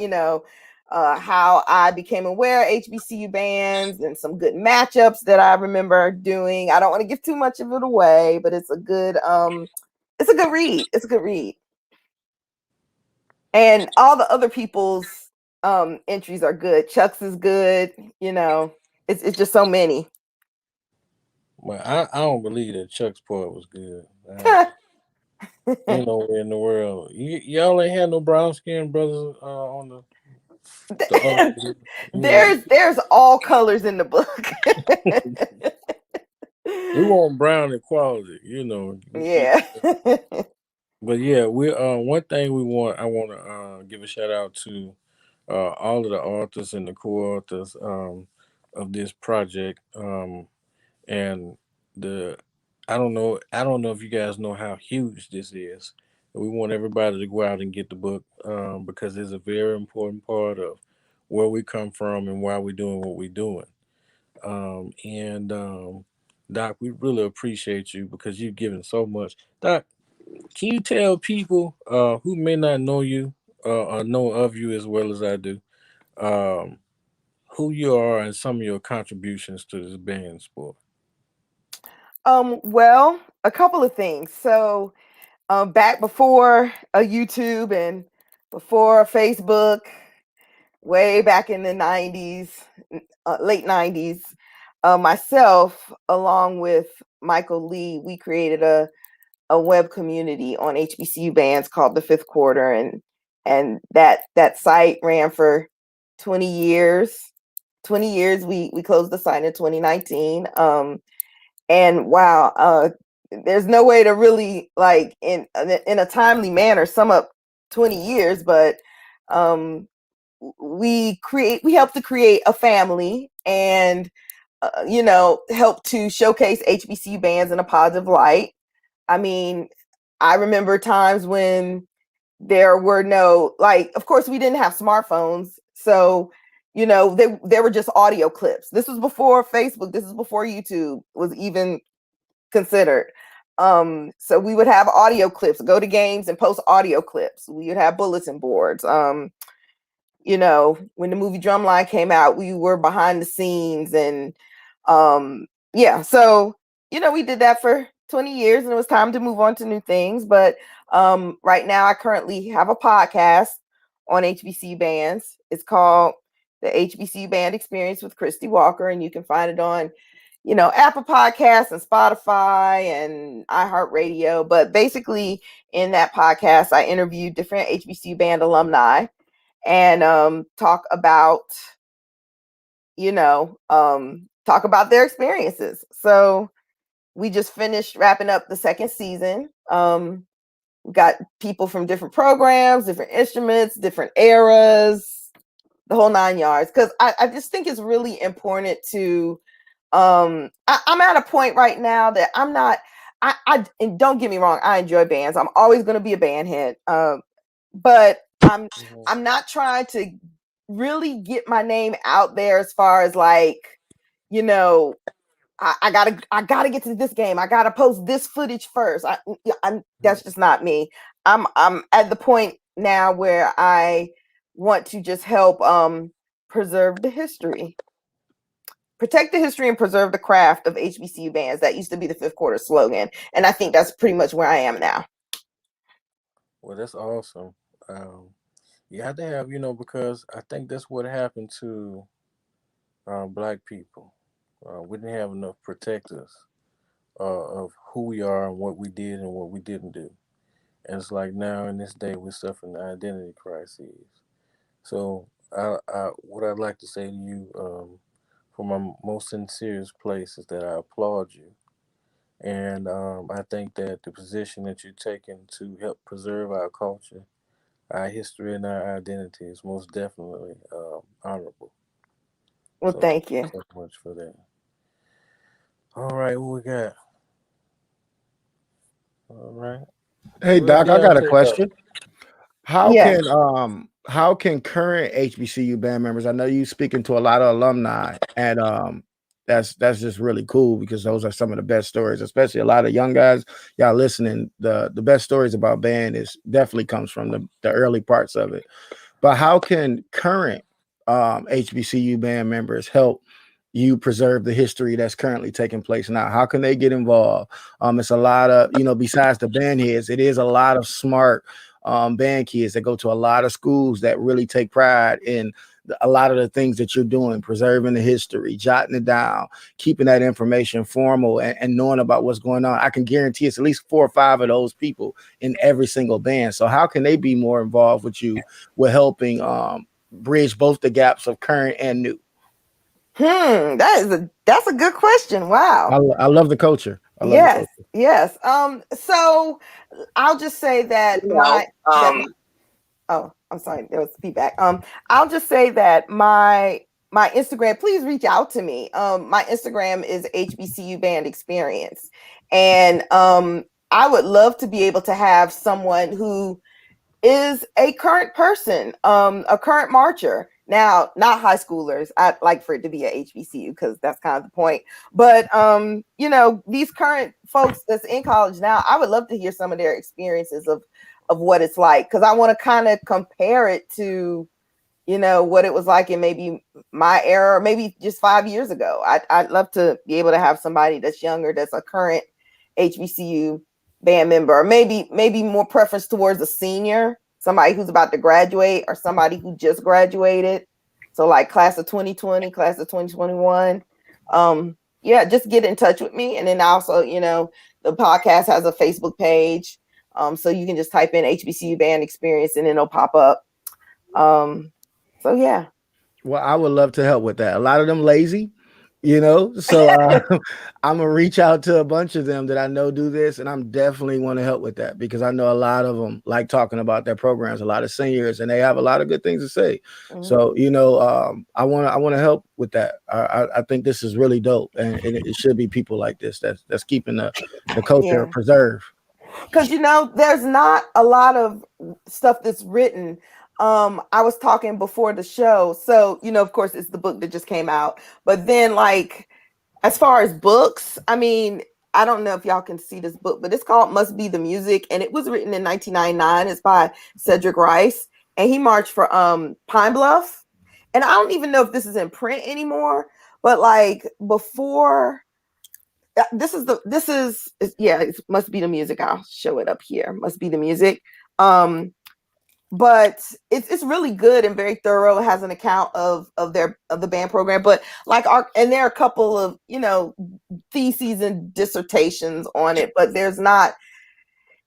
how I became aware of HBCU bands and some good matchups that I remember doing. I don't want to give too much of it away, but it's a good read. It's a good read. And all the other people's entries are good. Chuck's is good. It's just so many. Well, I don't believe that Chuck's part was good. Ain't nowhere in the world. Y'all ain't had no brown skinned brothers on the other. You know, there's all colors in the book. we want brown equality. You know, Yeah. but yeah, we one thing I want to give a shout out to all of the authors and the co-authors of this project. And the I don't know if you guys know how huge this is. We want everybody to go out and get the book because it's a very important part of where we come from and why we're doing what we're doing. And Doc, we really appreciate you because you've given so much. Doc, can you tell people who may not know you or know of you as well as I do, um, who you are and some of your contributions to this band sport? Well, a couple of things. So back before YouTube and before Facebook, way back in the 90s, late 90s, myself, along with Michael Lee, we created a web community on HBCU bands called the Fifth Quarter, and that site ran for 20 years. 20 years. We closed the site in 2019. And wow, there's no way to really like in a timely manner sum up 20 years, but we help to create a family and help to showcase HBCU bands in a positive light. I mean, I remember times when there were no, like, of course we didn't have smartphones, so there were just audio clips. This was before Facebook, this is before YouTube was even considered. So we would have audio clips, go to games and post audio clips. We would have bulletin boards. When the movie Drumline came out, we were behind the scenes, and yeah, so we did that for 20 years, and it was time to move on to new things. But right now I currently have a podcast on HBC bands. It's called the HBC Band Experience with Christy Walker, and you can find it on Apple Podcasts and Spotify and iHeartRadio. But basically in that podcast I interview different HBCU band alumni and talk about their experiences. So we just finished wrapping up the second season. We got people from different programs, different instruments, different eras, the whole 9 yards. Because I just think it's really important to I'm at a point right now that I'm not and don't get me wrong, I enjoy bands. I'm always going to be a band head. But I'm not trying to really get my name out there as far as like, I gotta get to this game. I gotta post this footage first. That's just not me. I'm at the point now where I want to just help preserve the history, protect the history, and preserve the craft of HBCU bands. That used to be the Fifth Quarter slogan, and I think that's pretty much where I am now. Well, that's awesome. You have to have, because I think that's what happened to black people. We didn't have enough protectors of who we are and what we did and what we didn't do. And it's like now in this day, we're suffering identity crises. So, what I'd like to say to you from my most sincere place is that I applaud you And I think that the position that you're taking to help preserve our culture, our history, and our identity is most definitely honorable. Well, So, thank you. so much for that. All right, what we got? All right. Hey Well, Doc, I y'all got a take up. question. Yes. How can current HBCU band members? I know you speaking to a lot of alumni, and that's just really cool because those are some of the best stories, especially a lot of young guys. Y'all listening, the best stories about band is definitely comes from the early parts of it. But how can current HBCU band members help you preserve the history that's currently taking place now? How can they get involved? It's a lot of, besides the band heads, it is a lot of smart band kids that go to a lot of schools that really take pride in a lot of the things that you're doing, preserving the history, jotting it down, keeping that information formal, and knowing about what's going on. I can guarantee it's at least 4 or 5 of those people in every single band. So how can they be more involved with you with helping bridge both the gaps of current and new? That's a good question. Wow. I love the culture. I love the Yes, culture. yes. So I'll just say that oh, I'm sorry, there was feedback. I'll just say that my Instagram, please reach out to me. My Instagram is HBCU Band Experience. And I would love to be able to have someone who is a current person, a current marcher. Now, not high schoolers. I'd like for it to be a HBCU because that's kind of the point. But these current folks that's in college now, I would love to hear some of their experiences of what it's like, because I want to kind of compare it to what it was like in maybe my era, or maybe just 5 years ago. I'd love to be able to have somebody that's younger, that's a current HBCU band member, or maybe more preference towards a senior, somebody who's about to graduate, or somebody who just graduated. So like class of 2020, class of 2021. Yeah, just get in touch with me. And then also, the podcast has a Facebook page. So you can just type in HBCU Band Experience and it'll pop up. So yeah. Well, I would love to help with that. A lot of them lazy, so I'm gonna reach out to a bunch of them that I know do this, and I'm definitely want to help with that because I know a lot of them like talking about their programs, a lot of seniors, and they have a lot of good things to say. Mm-hmm. So I want to help with that. I think this is really dope, and it should be people like this that's keeping the culture preserved. Because there's not a lot of stuff that's written. I was talking before the show, so of course it's the book that just came out, but then like as far as books, I mean, I don't know if y'all can see this book, but it's called Must Be the Music, and it was written in 1999. It's by Cedric Rice, and he marched for Pine Bluff. And I don't even know if this is in print anymore, but like before, it Must Be the Music. I'll show it up here. Must Be the Music. But it's really good and very thorough. It has an account of the band program, but and there are a couple of theses and dissertations on it, but there's not.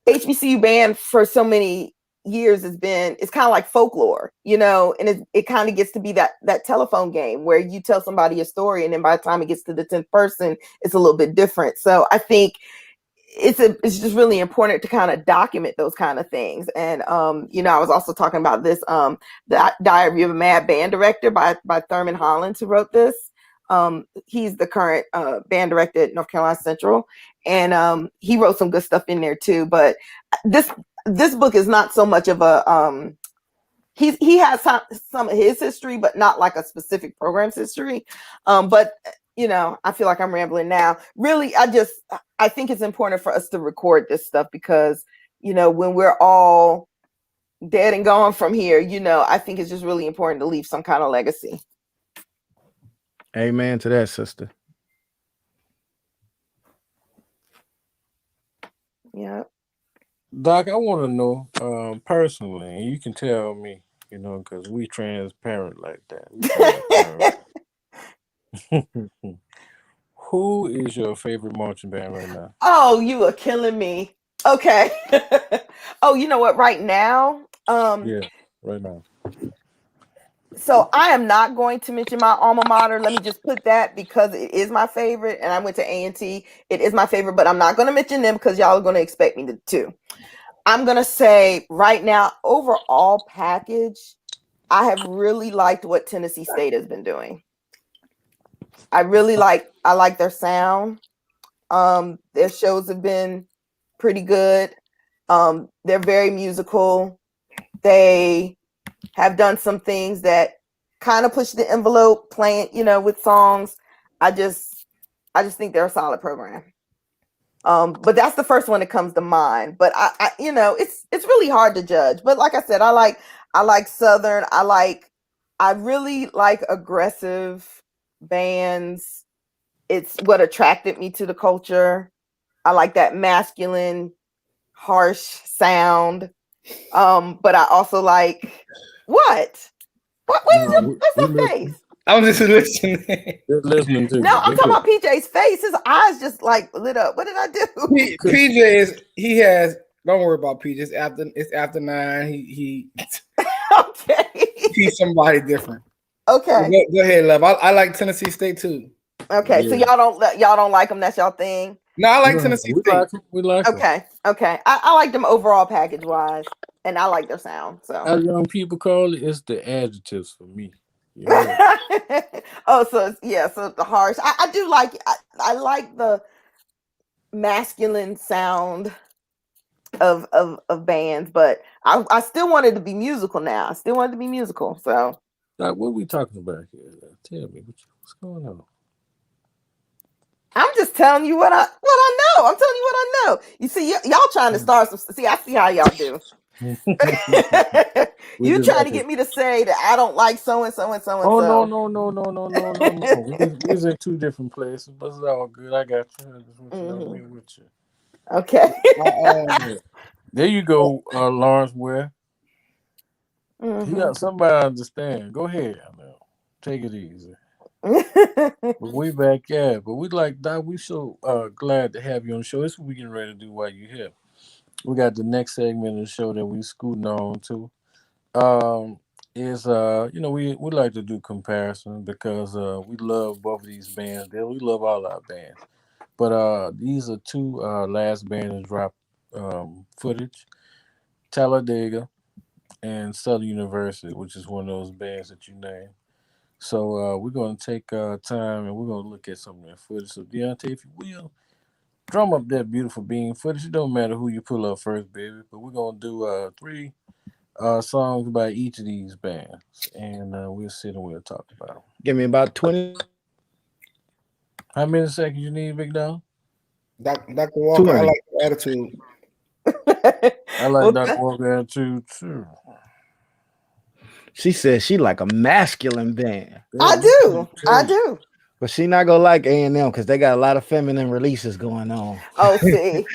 HBCU band for so many years it's kind of like folklore, and it kind of gets to be that telephone game where you tell somebody a story, and then by the time it gets to the 10th person, it's a little bit different. So I think it's just really important to kind of document those kind of things. And I was also talking about this the Diary of a Mad Band Director by Thurman Holland, who wrote this. He's the current band director at North Carolina Central, and he wrote some good stuff in there too. But this book is not so much of a he has some of his history, but not like a specific program's history. But I feel like I'm rambling now. Really, I think it's important for us to record this stuff because, when we're all dead and gone from here, I think it's just really important to leave some kind of legacy. Amen to that, sister. Yeah. Doc, I want to know personally, and you can tell me, because we transparent like that. Who is your favorite marching band right now? Oh, you are killing me. Okay. Oh, you know what? Right now, yeah, right now. So I am not going to mention my alma mater. Let me just put that because it is my favorite, and I went to A&T. It is my favorite, but I'm not going to mention them because y'all are going to expect me to. I'm going to say right now, overall package, I have really liked what Tennessee State has been doing. I like their sound. Their shows have been pretty good. They're very musical. They have done some things that kind of push the envelope, playing, with songs. I just think they're a solid program. But that's the first one that comes to mind. But I it's really hard to judge. But like I said, I like Southern. I really like aggressive bands. It's what attracted me to the culture. I like that masculine, harsh sound. But I also like what? What's your face? I'm just listening. Just listening to No, you. I'm talking about PJ's face. His eyes just like lit up. What did I do? PJ don't worry about PJ. It's after 9. He Okay. he's somebody different. Okay. Go ahead, love. I like Tennessee State too. Okay. Yeah. So y'all don't like them. That's y'all thing. No, I like Tennessee State. We like them. Okay. I like them overall package wise, and I like their sound. So as young people call it, it's the adjectives for me. Yeah. So the harsh. I do like. I like the masculine sound of bands, but I still wanted to be musical now. I still wanted to be musical. So like, what are we talking about here? Tell me what's going on. I'm just telling you what I know. I'm telling you what I know. You see, y'all trying to start some. See, I see how y'all do. You trying to get me to say that I don't like so and so and so and so. Oh no. We're in two different places, but it's all good. I got you. I just want you to know me with you. Okay. There you go, Lawrence Ware. You got somebody to understand. Go ahead now. Take it easy. But we back at it. But we like that. We so glad to have you on the show. This is what we getting ready to do while you're here. We got the next segment of the show that we scooting on to. Is we like to do comparison because we love both of these bands. We love all our bands. But these are two last bands that dropped footage. Talladega and Southern University, which is one of those bands that you named. So we're going to take time and we're going to look at some of that footage. So Deontay, if you will, drum up that beautiful bean footage. It don't matter who you pull up first, baby. But we're going to do 3 songs by each of these bands. And we'll sit and we'll talk about them. Give me about 20. How many seconds you need, Big Dog? Dr. Walker, I like the attitude. I like Dr. Walker attitude too. She says she like a masculine band. I do. But she not gonna like A&M because they got a lot of feminine releases going on. Oh, see.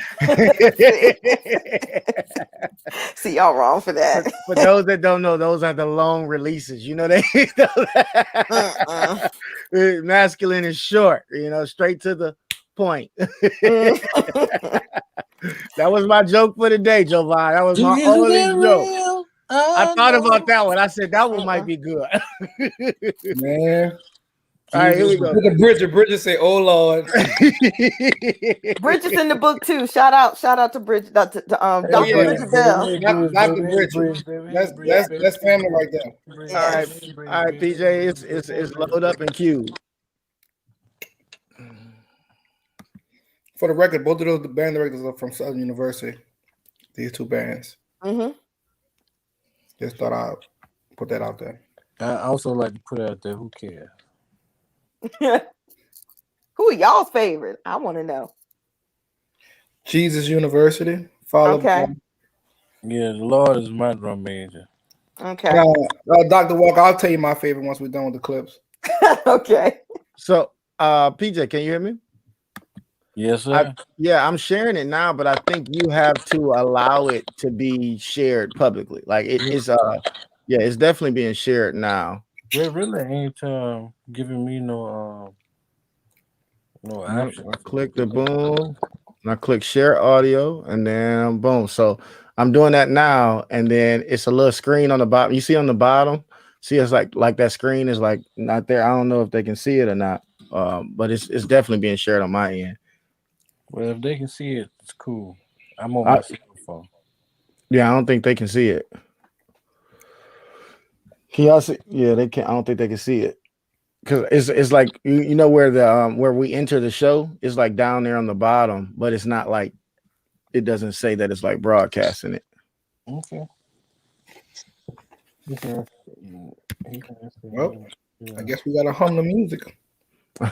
See, y'all wrong for that. For those that don't know, those are the long releases. You know, they masculine is short, straight to the point. That was my joke for the day, Jovan. That was my only joke. I thought about that one. I said that one might be good. Man. All right, here we go. Look at Bridget. Bridget say, "Oh Lord." Bridget's in the book too. Shout out to Bridget. Dr. Bridget Bell. Dr. Bridget. That's family right there. All right, PJ. It's load up and queue. For the record, both of those band directors are from Southern University. These two bands. Just thought I'd put that out there. I also like to put out there, who cares? Who are y'all's favorite? I want to know. Jesus University. Okay. Yeah, the Lord is my drum major. Okay. Dr. Walker, I'll tell you my favorite once we're done with the clips. Okay. So, PJ, can you hear me? Yes, sir. I'm sharing it now, but I think you have to allow it to be shared publicly. Like it's definitely being shared now. They really ain't giving me no option. I click the boom, and I click share audio, and then boom. So I'm doing that now, and then it's a little screen on the bottom. You see on the bottom See, it's like that screen is like not there. I don't know if they can see it or not. But it's definitely being shared on my end. Well, if they can see it, it's cool. I'm on my cell phone. Yeah, I don't think they can see it. Can y'all see? Yeah, they can't. I don't think they can see it because it's like you know where the where we enter the show is like down there on the bottom, but it's not like it doesn't say that it's like broadcasting it. Okay. Well, I guess we gotta hum the music.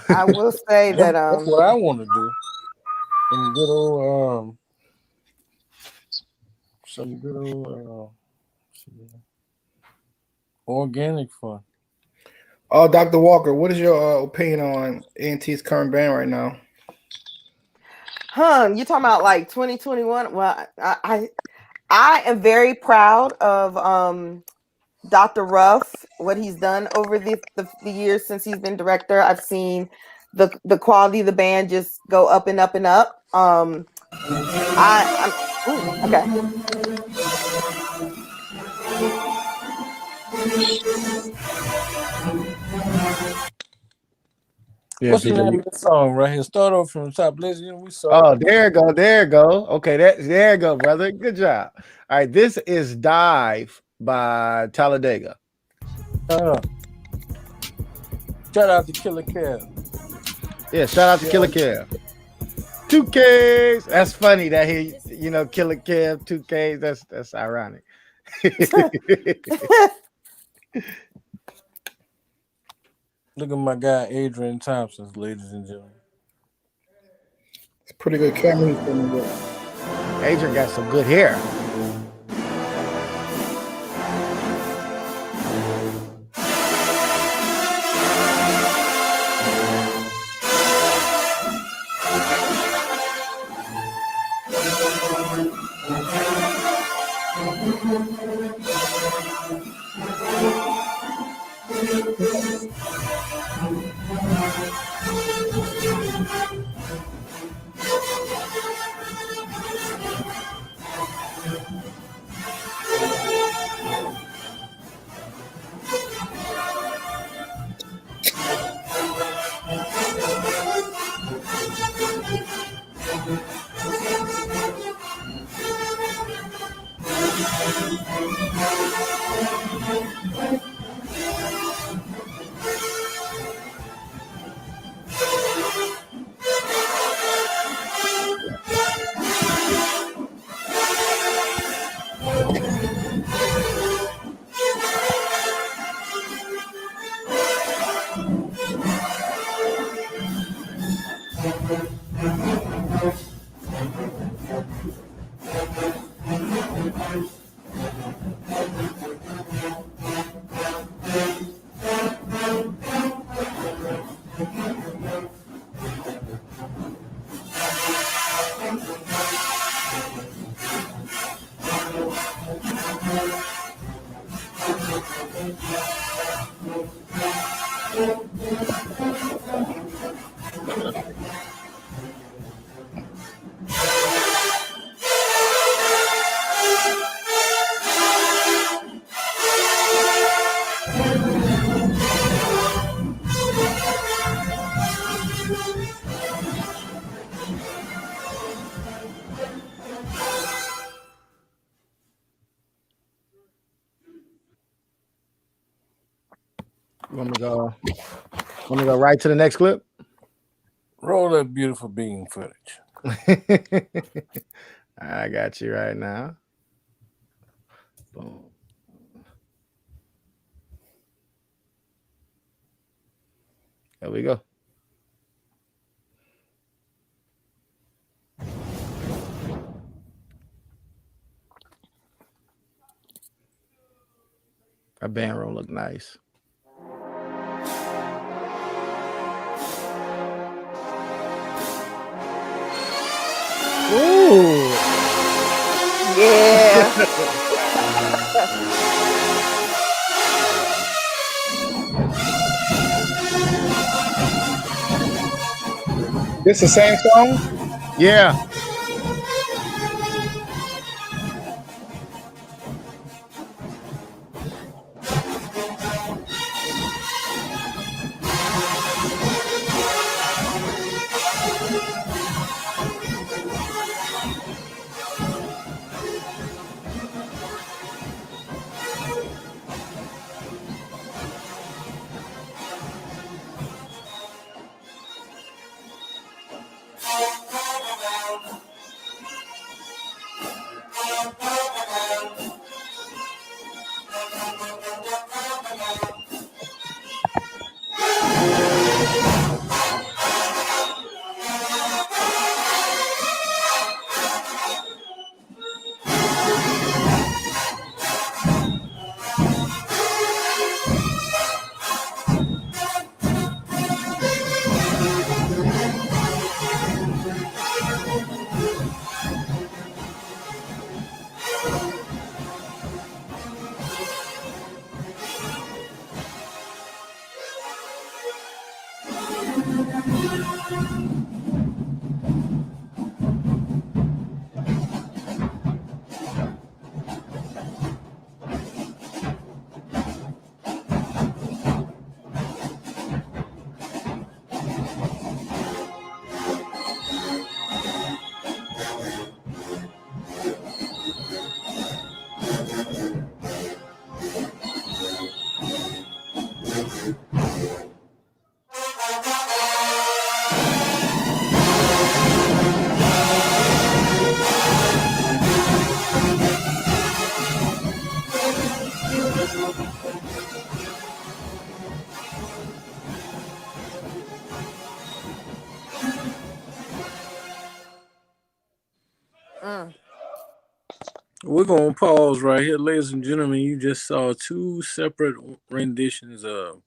I will say that That's what I want to do. Some good old organic fun. Dr. Walker, what is your opinion on A&T's current band right now? you talking about like 2021? Well, I am very proud of Dr. Ruff, what he's done over the years since he's been director. I've seen the quality of the band just go up and up and up. Okay. Yeah, What's the name of the song right here? Start off from the top. Listen, we saw. Oh, there you go. There you go. Okay, there you go, brother. Good job. All right, this is Dive by Talladega. Shout out to Killer Kev. Yeah, shout out to Killer Kev. 2Ks. That's funny that he, Killer Kev, 2Ks. That's ironic. Look at my guy Adrian Thompson, ladies and gentlemen. It's pretty good camera. Adrian got some good hair. Want me to go right to the next clip? Roll that beautiful bean footage. I got you right now. Boom. There we go. Our band room look nice. Ooh. Yeah. This the same song? Yeah. We're gonna pause right here, ladies and gentlemen. You just saw two separate renditions of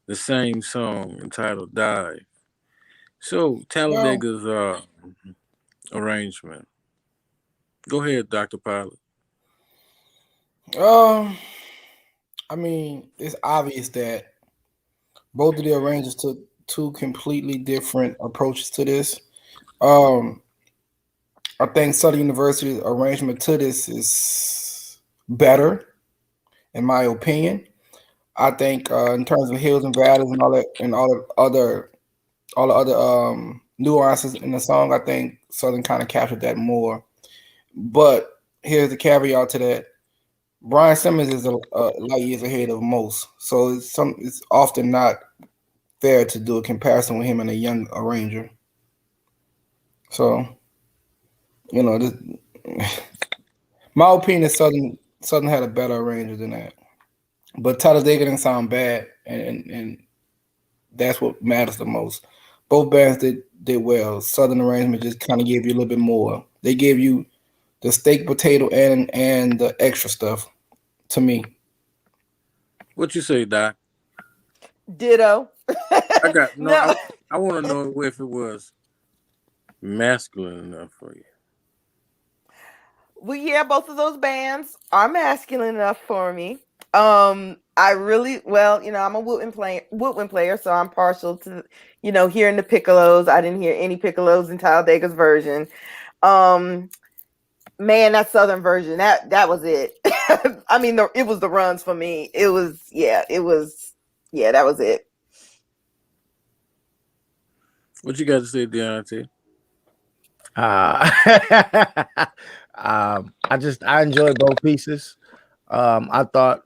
the same song entitled "Die." So Well, Talladega's arrangement. Go ahead, Doctor Pilot. um, I mean, it's obvious that both of the arrangers took two completely different approaches to this. Um, I think Southern University's arrangement to this is better, in my opinion. I think in terms of hills and valleys and all that, and all the other nuances in the song, I think Southern kind of captured that more. But here's the caveat to that: Brian Simmons is a light years ahead of most, so it's often not fair to do a comparison with him and a young arranger. So this, my opinion is Southern had a better arranger than that, but Talladega didn't sound bad, and that's what matters the most. Both bands did well. Southern arrangement just kind of gave you a little bit more. They gave you the steak, potato, and the extra stuff. To me, What you say, Doc? Ditto. I got no. No. I want to know if it was masculine enough for you. Well, yeah, both of those bands are masculine enough for me. I really well, I'm a woodwind player, so I'm partial to, hearing the piccolos. I didn't hear any piccolos in Talladega's version. Man, that southern version, that was it. I mean, it was the runs for me. It was, that was it. What you got to say, Deontay? I enjoyed both pieces. I thought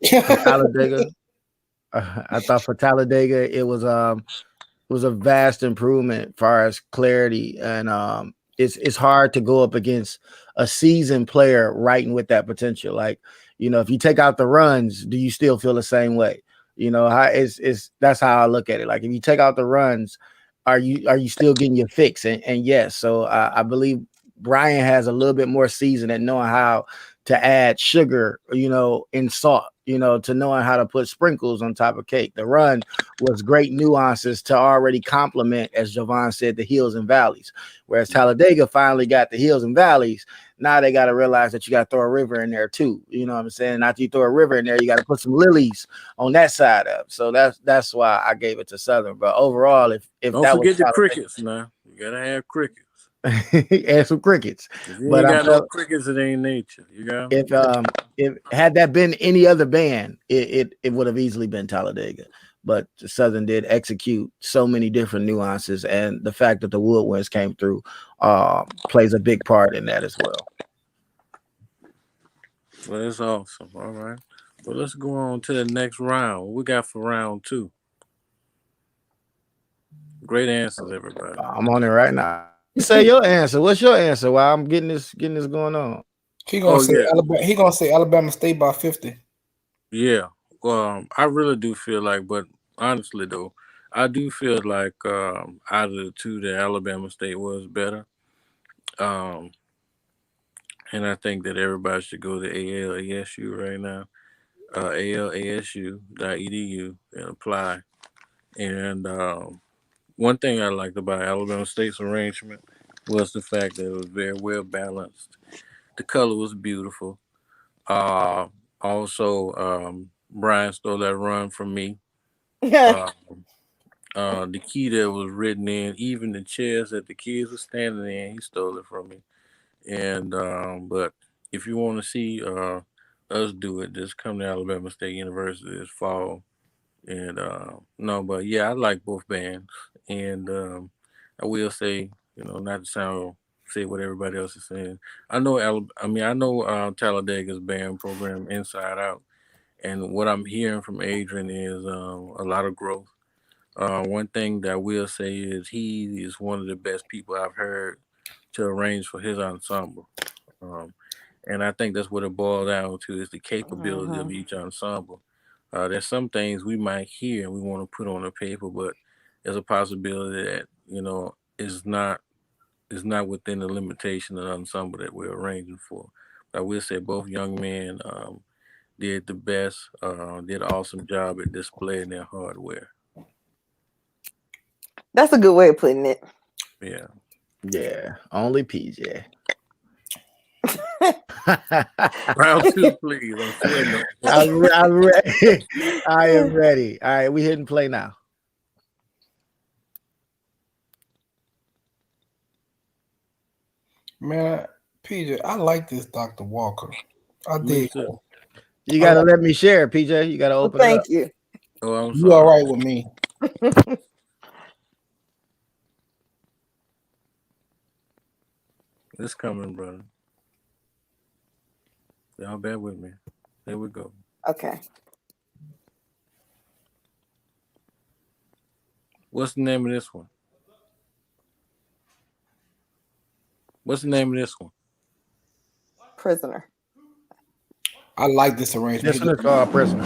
for Talladega, it was a vast improvement as far as clarity, and it's hard to go up against a seasoned player writing with that potential. Like, if you take out the runs, do you still feel the same way? How it's that's how I look at it. Like, if you take out the runs, are you still getting your fix? And yes, so I believe Brian has a little bit more season at knowing how to add sugar, and salt, to knowing how to put sprinkles on top of cake. The run was great nuances to already complement, as Javon said, the hills and valleys. Whereas Talladega finally got the hills and valleys. Now they got to realize that you got to throw a river in there too. You know what I'm saying? After you throw a river in there, you got to put some lilies on that side up. So that's why I gave it to Southern. But overall, if Don't that was forget the crickets now. You gotta have crickets. and some crickets. If you But ain't I'm got no crickets, it ain't nature. You got. if had that been any other band, it would have easily been Talladega. But Southern did execute so many different nuances, and the fact that the woodwinds came through plays a big part in that as well. Well, that's awesome. All right. Well, let's go on to the next round. What we got for round two? Great answers, everybody. I'm on it right now. You say your answer. What's your answer? While I'm getting this going on. he gonna Oh say yeah, Alabama. He gonna say Alabama State by 50. yeah. I really do feel like, but honestly though, I do feel like out of the two, the Alabama State was better. Um, and I think that everybody should go to ALASU right now. ALASU.edu and apply. And one thing I liked about Alabama State's arrangement was the fact that it was very well balanced. The color was beautiful. Uh, also, Brian stole that run from me. Uh, the key that was written in, even the chairs that the kids were standing in, he stole it from me. And but if you want to see us do it, just come to Alabama State University this fall. And no, but yeah, I like both bands, and I will say, not to sound say what everybody else is saying. I know Talladega's band program inside out, and what I'm hearing from Adrian is a lot of growth. One thing that I will say is he is one of the best people I've heard to arrange for his ensemble. Um, and I think that's what it boils down to is the capability of each ensemble. There's some things we might hear and we want to put on the paper, but there's a possibility that is not is not within the limitation of the ensemble that we're arranging for. But I will say both young men did the best, did an awesome job at displaying their hardware. That's a good way of putting it. Yeah. Yeah, only PJ. Round two, please. I'm sweating. I'm ready. I am ready. All right, we hitting play now. Man, PJ, I like this Dr. Walker. I Me did. too. You gotta let me share, PJ. You gotta open it Thank up. you. Oh, I'm You all sorry. right with me? It's coming, brother. Y'all bear with me. There we go. Okay. What's the name of this one? What's the name of this one? Prisoner. I like this arrangement. This one is called Prisoner.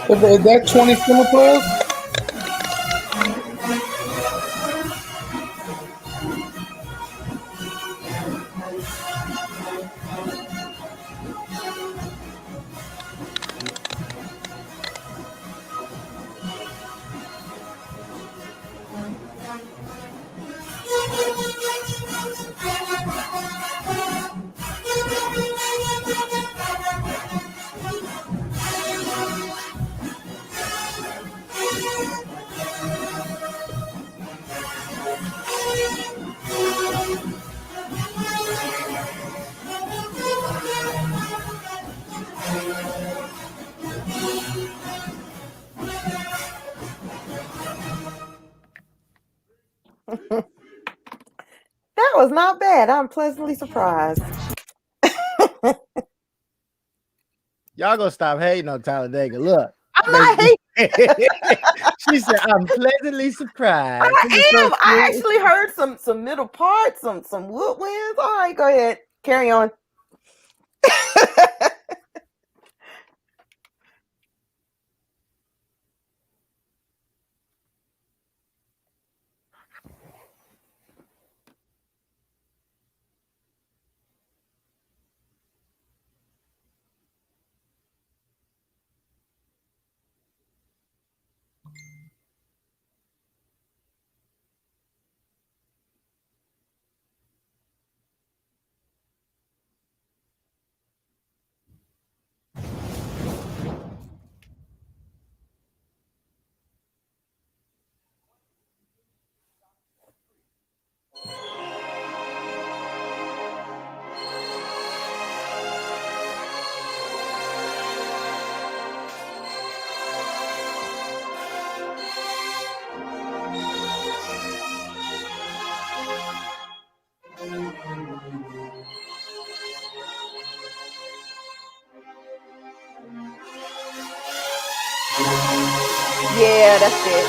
Is that 20 Simmer Plus? That was not bad. I'm pleasantly surprised. Y'all gonna stop hating on Talladega. Look. I'm not hating. She said, I'm pleasantly surprised. I am. I actually heard some middle parts, some woodwinds. All right, go ahead. Carry on. Yeah, that's it.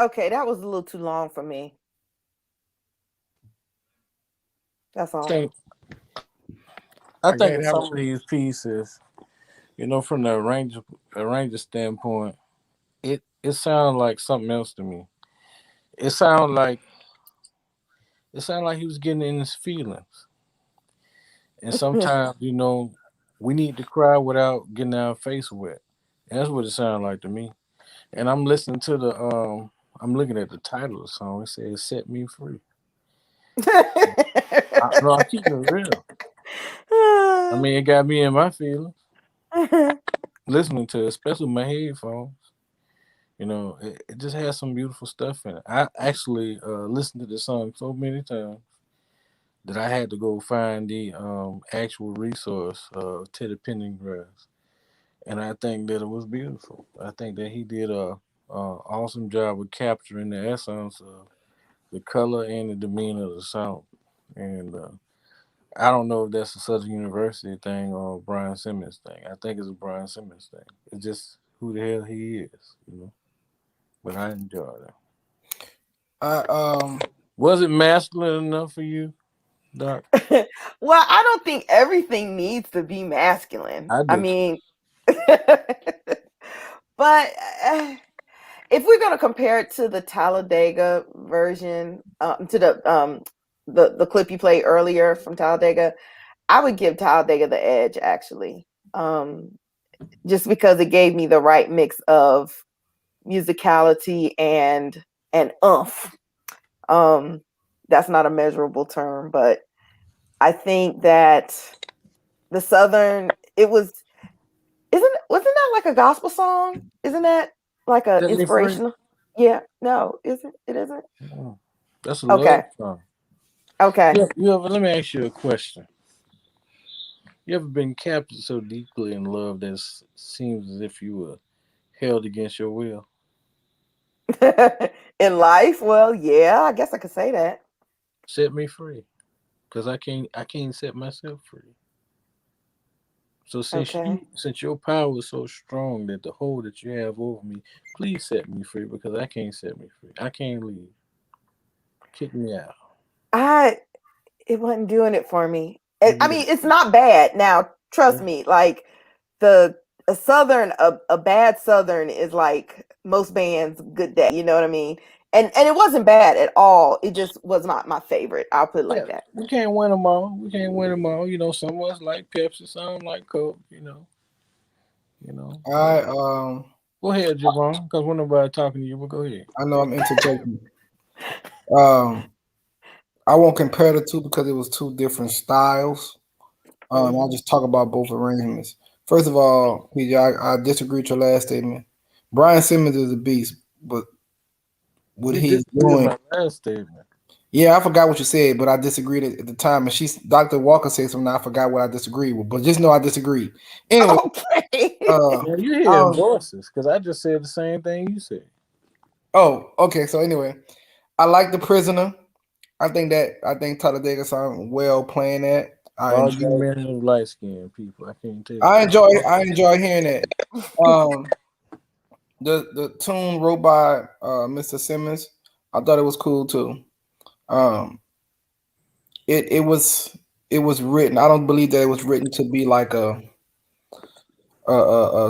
Okay, that was a little too long for me. That's all. think I think Okay, in that some was of these pieces, from the arranger standpoint, it sounds like something else to me. It sounds like he was getting in his feelings. And sometimes, we need to cry without getting our face wet. And that's what it sounds like to me. And I'm listening to I'm looking at the title of the song. It says "Set Me Free." No, I keep it real. I mean, it got me in my feelings listening to it, especially with my headphones. It just has some beautiful stuff in it. I actually listened to the song so many times that I had to go find the actual resource, Teddy Pendergrass, and I think that it was beautiful. I think that he did a awesome job of capturing the essence of the color and the demeanor of the song. And I don't know if that's a Southern University thing or a Brian Simmons thing. I think it's a Brian Simmons thing. It's just who the hell he is. But I enjoyed it. Was it masculine enough for you, Doc? Well, I don't think everything needs to be masculine. I I do. mean, but if we're gonna compare it to the Talladega version, to the clip you played earlier from Talladega, I would give Talladega the edge actually, just because it gave me the right mix of musicality and oomph. Um, that's not a measurable term, but I think that the Southern, wasn't that like a gospel song? Isn't that like a Set me free. inspirational? Yeah, no, isn't it? Isn't Oh, that's a love okay? song. Okay. Let me ask you a question. You ever been captured so deeply in love that it seems as if you were held against your will? In life, well, yeah, I guess I could say that. Set me free, because I can't set myself free. So Okay. since your power is so strong that the hold that you have over me, please set me free because I can't set me free. I can't leave. Kick me out. I It wasn't doing it for me. It I mean, was. it's not bad. Now, trust Yeah. me, like the a southern a bad southern is like most bands good day, you know what I mean? And it wasn't bad at all. It just was not my favorite. I'll put it Yeah, like that. we can't win them all. We can't win them all. Some of us like Pepsi, some like Coke. But I go ahead, Javon, because when nobody talking to you, but go ahead. I know I'm interjecting. Um, I won't compare the two because it was two different styles. I'll Mhm. just talk about both arrangements. First of all, PJ, I disagree with your last statement. Brian Simmons is a beast, but what You he's disagree with doing, my last statement. yeah, I forgot what you said, but I disagreed at the time. And she's Dr. Walker said something, I forgot what I disagreed with, but just know I disagreed. Anyway, Okay. uh, Now you're hearing um, voices because I just said the same thing you said. oh, okay. So anyway, I like The Prisoner. I think Talladega sound well playing that. All you men of light skinned people, I can't take I it. enjoy I enjoy hearing that. Um, the tune wrote by Mr. Simmons, I thought it was cool too. Um, it was written. I don't believe that it was written to be like a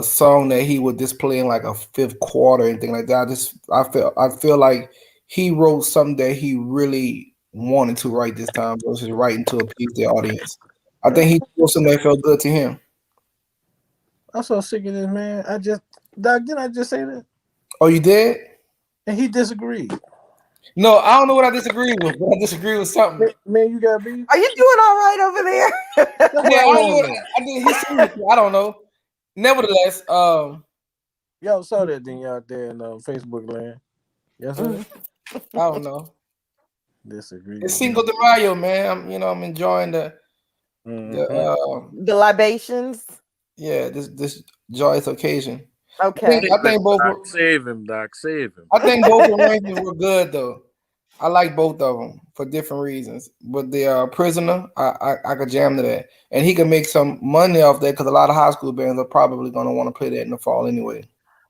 song that he would display in like a fifth quarter or anything like that. I feel like he wrote something that he really wanted to write this time versus writing to appease the audience. I think he wrote something that felt good to him. I'm so sick of this, man. Doc, didn't I just say that? Oh, you did? And he disagreed. No, I don't know what I disagree with, but I disagree with something. Man, you got beef? Are you doing all right over there? Yeah, I don't know. I don't know. Nevertheless, y'all saw that thing out there in Facebook land. Yes, sir. I don't know. Disagree. It's Cinco de Mayo, man. I'm enjoying the libations. Yeah, this joyous occasion. Okay. I think both. Save him, Doc. Save him. I think both arrangements were good though. I like both of them for different reasons. But the Prisoner, I could jam to that, and he could make some money off that because a lot of high school bands are probably going to want to play that in the fall anyway.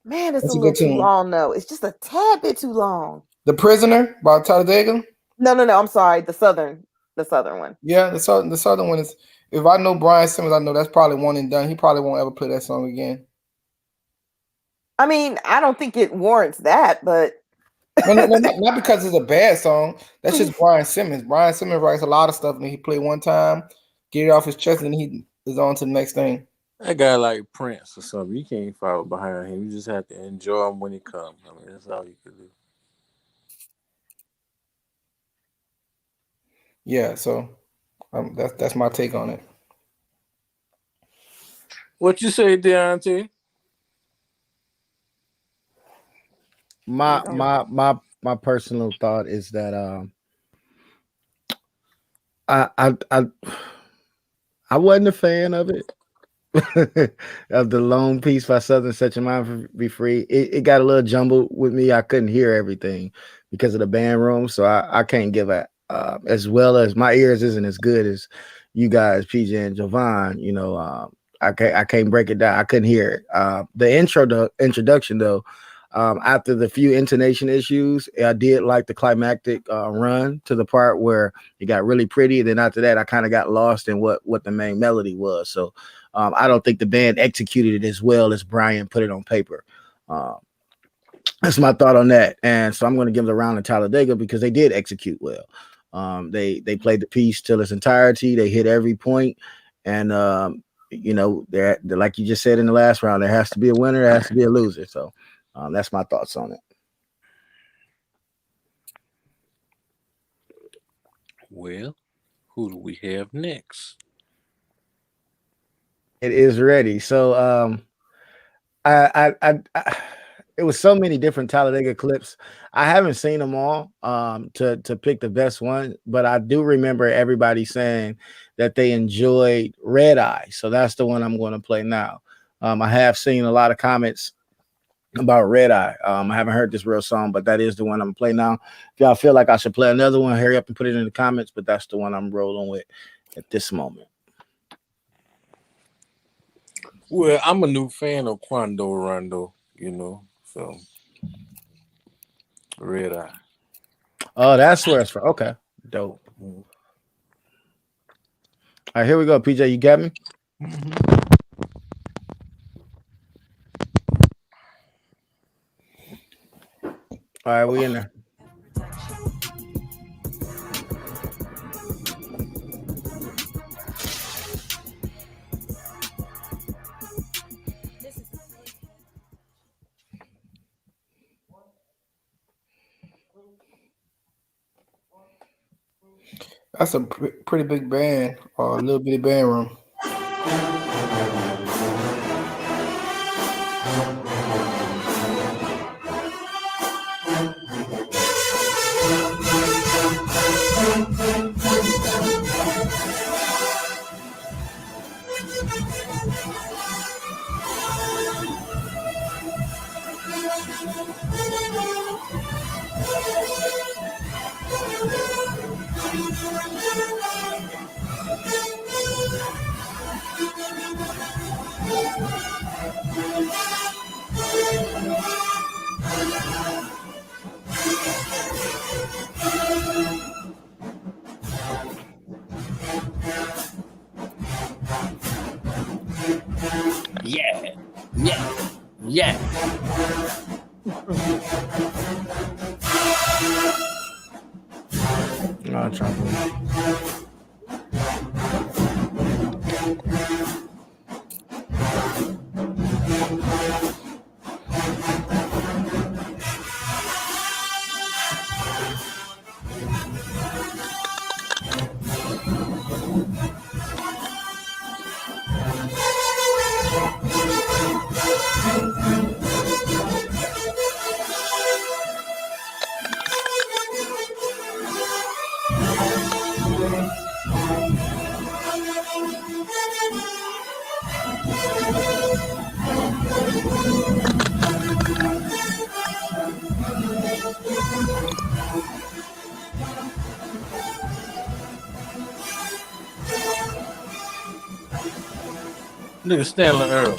Man, it's a little too long though. It's just a tad bit too long. The Prisoner by Talladega? No. I'm sorry. The southern one. Yeah, the southern one is. If I know Brian Simmons, I know that's probably one and done. He probably won't ever play that song again. I mean, I don't think it warrants that, but not because it's a bad song. That's just Brian Simmons. Brian Simmons writes a lot of stuff, and he play one time, get it off his chest, and he is on to the next thing. That guy like Prince or something. You can't follow behind him. You just have to enjoy him when he comes. I mean, that's all you can do. Yeah, so that's my take on it. What you say, Deontay? My personal thought is that I wasn't a fan of it. Of the lone piece by Southern Set Your Mind Be Free. It got a little jumbled with me. I couldn't hear everything because of the band room, so I can't give a as well as my ears isn't as good as you guys, PJ and Jovan. I can't break it down. I couldn't hear it. The introduction though, after the few intonation issues, I did like the climactic run to the part where it got really pretty. Then after that, I kind of got lost in what the main melody was. So I don't think the band executed it as well as Brian put it on paper. That's my thought on that. And so I'm going to give it a round of Talladega because they did execute well. They played the piece till its entirety. They hit every point. And, they're like you just said in the last round, there has to be a winner. There has to be a loser. So that's my thoughts on it. Well, who do we have next? It is ready. So it was so many different Talladega clips. I haven't seen them all to pick the best one, but I do remember everybody saying that they enjoyed Red Eye. So that's the one I'm going to play now. I have seen a lot of comments about Red Eye. I haven't heard this real song, but that is the one I'm gonna play now. If y'all feel like I should play another one, hurry up and put it in the comments, but that's the one I'm rolling with at this moment. Well, I'm a new fan of Quando Rondo, so Red Eye. Oh, that's where it's from. Okay, dope. All right, here we go. PJ, you got me? Mm-hmm. All right, we in there. That's a pretty big band, or a little bitty band room. Yeah. No trouble. Nigga Stanley Earl.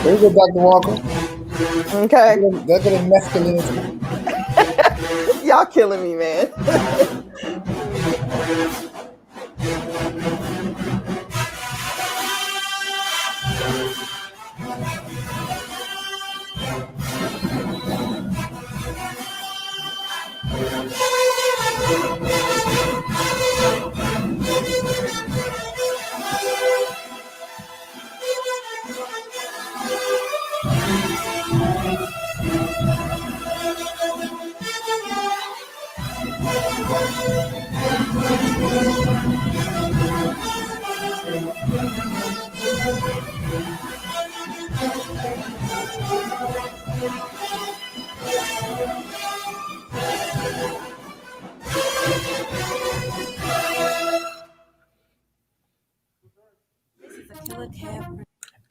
There you go, Dr. Walker. Okay. That's the masculinity. Y'all killing me, man.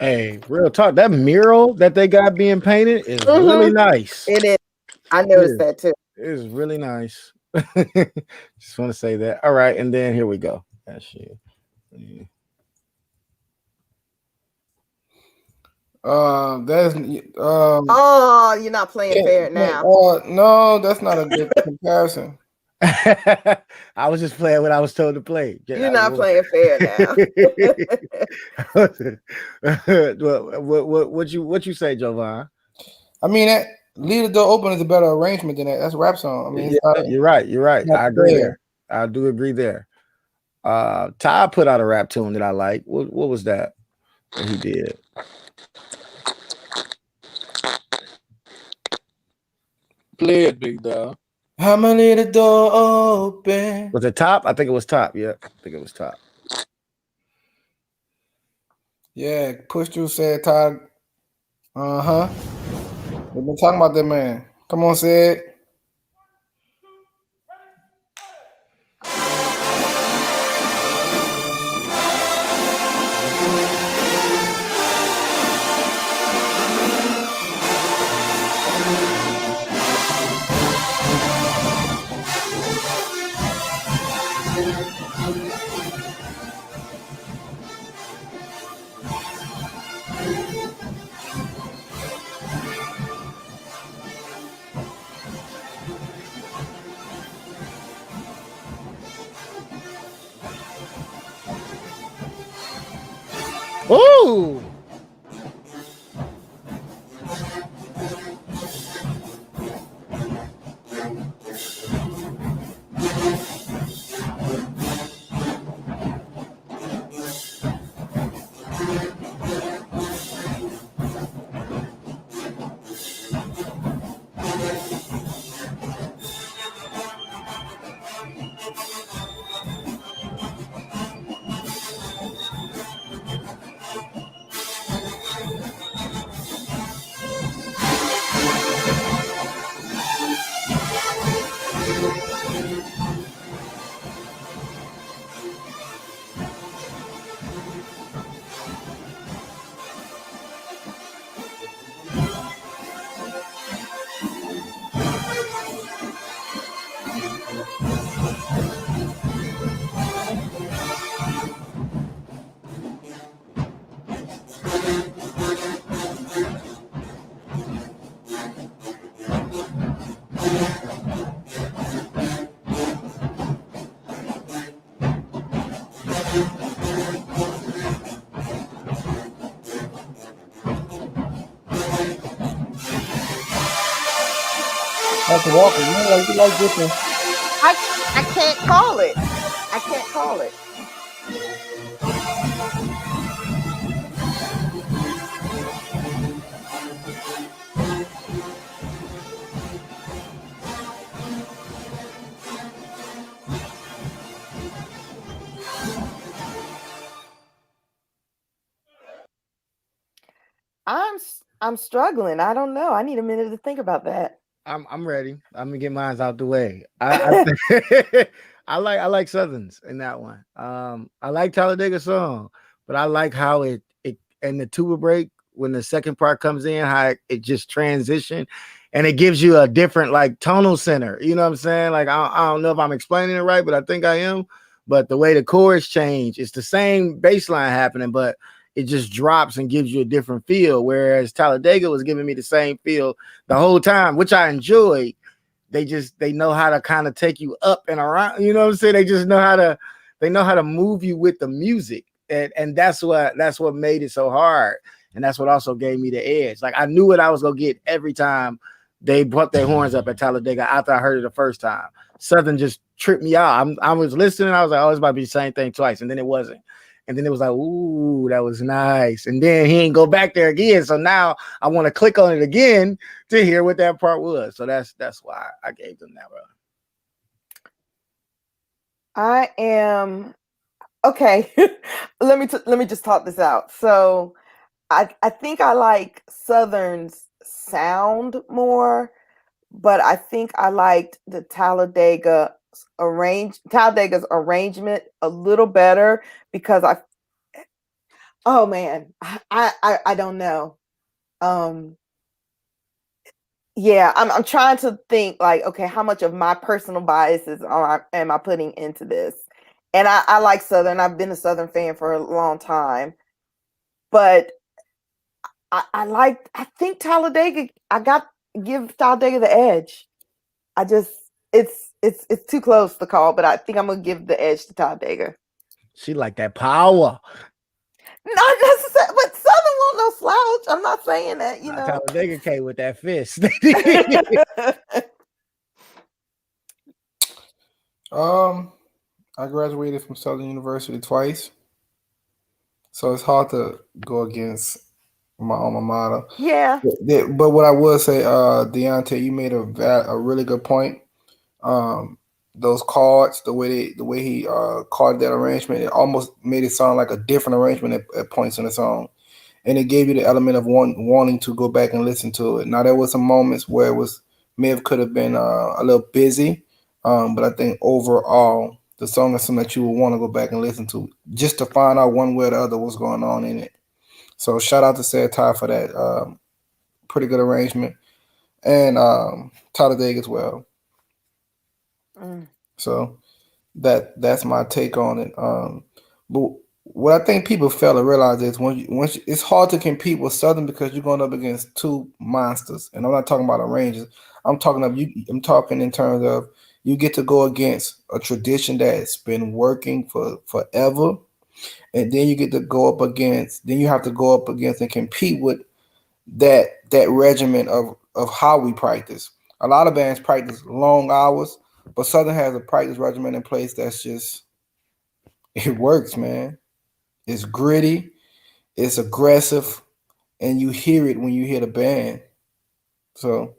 Hey, real talk. That mural that they got being painted is really nice. It is. I noticed that too. It is really nice. Just want to say that. All right, and then here we go. That's you. That's oh, you're not playing fair now. No, that's not a good comparison. I was just playing what I was told to play. You're not playing fair now. What you say, Jovan? I mean, that Leave the Door Open is a better arrangement than that. That's a rap song. I mean, you're right. I agree there. I do agree there. Ty put out a rap tune that I like. What was that he did? Play it, big dog. I'ma leave the door open. Was it Top? I think it was Top. Yeah, I think it was Top. Yeah, Push Through said Todd. We've been talking about that man. Come on, Sid. Ooh! Christy Walker. You know, like you like different. I can't call it. I can't call it. I'm struggling. I don't know. I need a minute to think about that. I'm ready. I'm gonna get mine out the way. I like Southerns in that one. I like Talladega song, but I like how it and the tuba break when the second part comes in, how it just transition, and it gives you a different like tonal center. You know what I'm saying? Like I don't know if I'm explaining it right, but I think I am. But the way the chorus change, it's the same bass line happening, but it just drops and gives you a different feel. Whereas Talladega was giving me the same feel the whole time, which I enjoyed. They know how to kind of take you up and around. You know what I'm saying? They just know how to move you with the music. And that's what made it so hard. And that's what also gave me the edge. Like I knew what I was gonna get every time they brought their horns up at Talladega after I heard it the first time. Southern just tripped me out. I was listening, I was like, oh, it's about to be the same thing twice, and then it wasn't. And then it was like, ooh, that was nice. And then he ain't go back there again. So now I want to click on it again to hear what that part was. So that's why I gave them that run. I am okay. let me just talk this out. So I think I like Southern's sound more, but I think I liked the Talladaga's arrangement a little better because oh man, I don't know. Yeah, I'm trying to think like, okay, how much of my personal biases am I putting into this? And I like Southern. I've been a Southern fan for a long time, but I think Talladega. I got give Talladega the edge. I just it's too close to call, but I think I'm gonna give the edge to Talladega. She like that power. Not necessarily, but Southern won't no slouch. I'm not saying that, you know. Talladega came with that fist. I graduated from Southern University twice, so it's hard to go against my alma mater. Yeah. But what I will say, Deontay, you made a really good point. Those cards, the way he carded that arrangement, it almost made it sound like a different arrangement at points in the song, and it gave you the element of wanting to go back and listen to it. Now there was some moments where it was could have been a little busy, but I think overall the song is something that you would want to go back and listen to just to find out one way or the other what's going on in it. So shout out to Sad Ty for that pretty good arrangement, and Talladega as well. So that's my take on it. But what I think people fail to realize is it's hard to compete with Southern because you're going up against two monsters, and I'm not talking about arrangers. I'm talking in terms of you get to go against a tradition that's been working for forever, and then you get to go up against. Then you have to go up against and compete with that regimen of how we practice. A lot of bands practice long hours, but Southern has a practice regimen in place that's just it works, man. It's gritty, it's aggressive, and you hear it when you hear the band. So,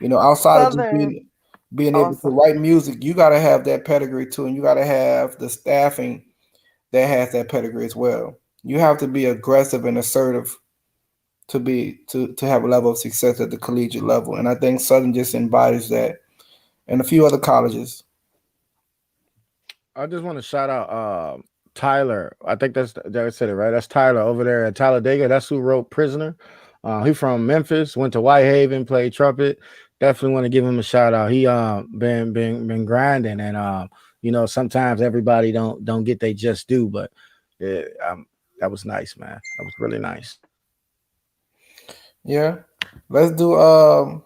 outside of just Southern being able to awesome. write music, you gotta have that pedigree too, and you gotta have the staffing that has that pedigree as well. You have to be aggressive and assertive to have a level of success at the collegiate level. And I think Southern just embodies that, and a few other colleges. I just want to shout out Tyler. I think I said it right. That's Tyler over there at Talladega. That's who wrote Prisoner. He from Memphis, went to Whitehaven, played trumpet. Definitely want to give him a shout out. He been grinding, and sometimes everybody don't get they just do, but yeah, that was nice, man. That was really nice. Yeah. Let's do one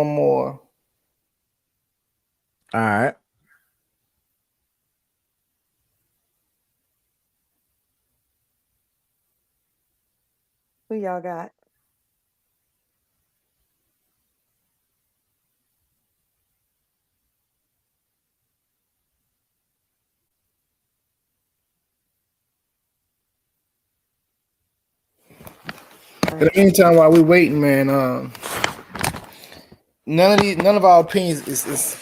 more. All right. Who y'all got? In the meantime, while we waiting, man, none of our opinions is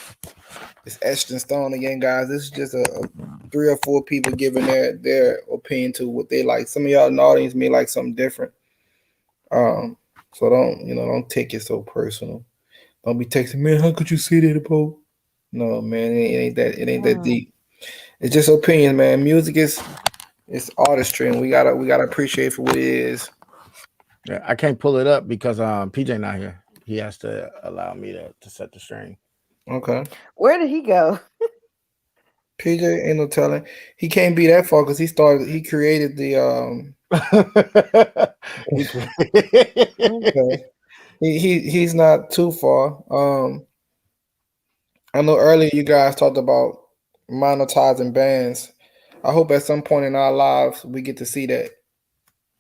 etched in stone again, guys. This is just a 3 or 4 people giving their opinion to what they like. Some of y'all in the audience may like something different. So don't take it so personal. Don't be texting, man, how could you say that about? No, man, it ain't that deep. It's just opinion, man. Music is artistry, and we gotta appreciate it for what it is. Yeah, I can't pull it up because PJ not here. He has to allow me to set the string. Okay. Where did he go? PJ ain't no telling. He can't be that far because he created the okay. He's not too far. I know earlier you guys talked about monetizing bands. I hope at some point in our lives we get to see that.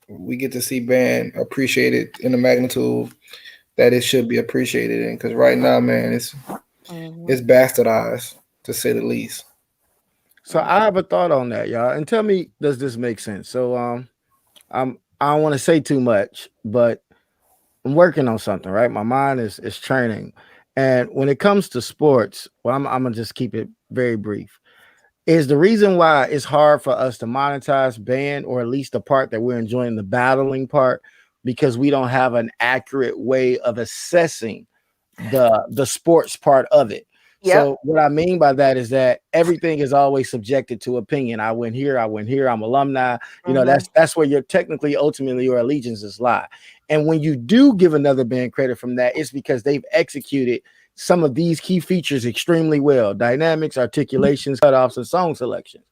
We get to see band appreciated in the magnitude that it should be appreciated in. Because right now, man, it's bastardized to say the least. So I have a thought on that, y'all, and tell me, does this make sense? So I don't want to say too much, but I'm working on something, right? My mind is training, and when it comes to sports, well, I'm gonna just keep it very brief. Is the reason why it's hard for us to monetize band, or at least the part that we're enjoying, the battling part, because we don't have an accurate way of assessing the sports part of it. Yep. So what I mean by that is that everything is always subjected to opinion. I went here, I'm alumni. You know, that's where you're technically, ultimately, your allegiances lie. And when you do give another band credit from that, it's because they've executed some of these key features extremely well: dynamics, articulations, cutoffs, and song selections.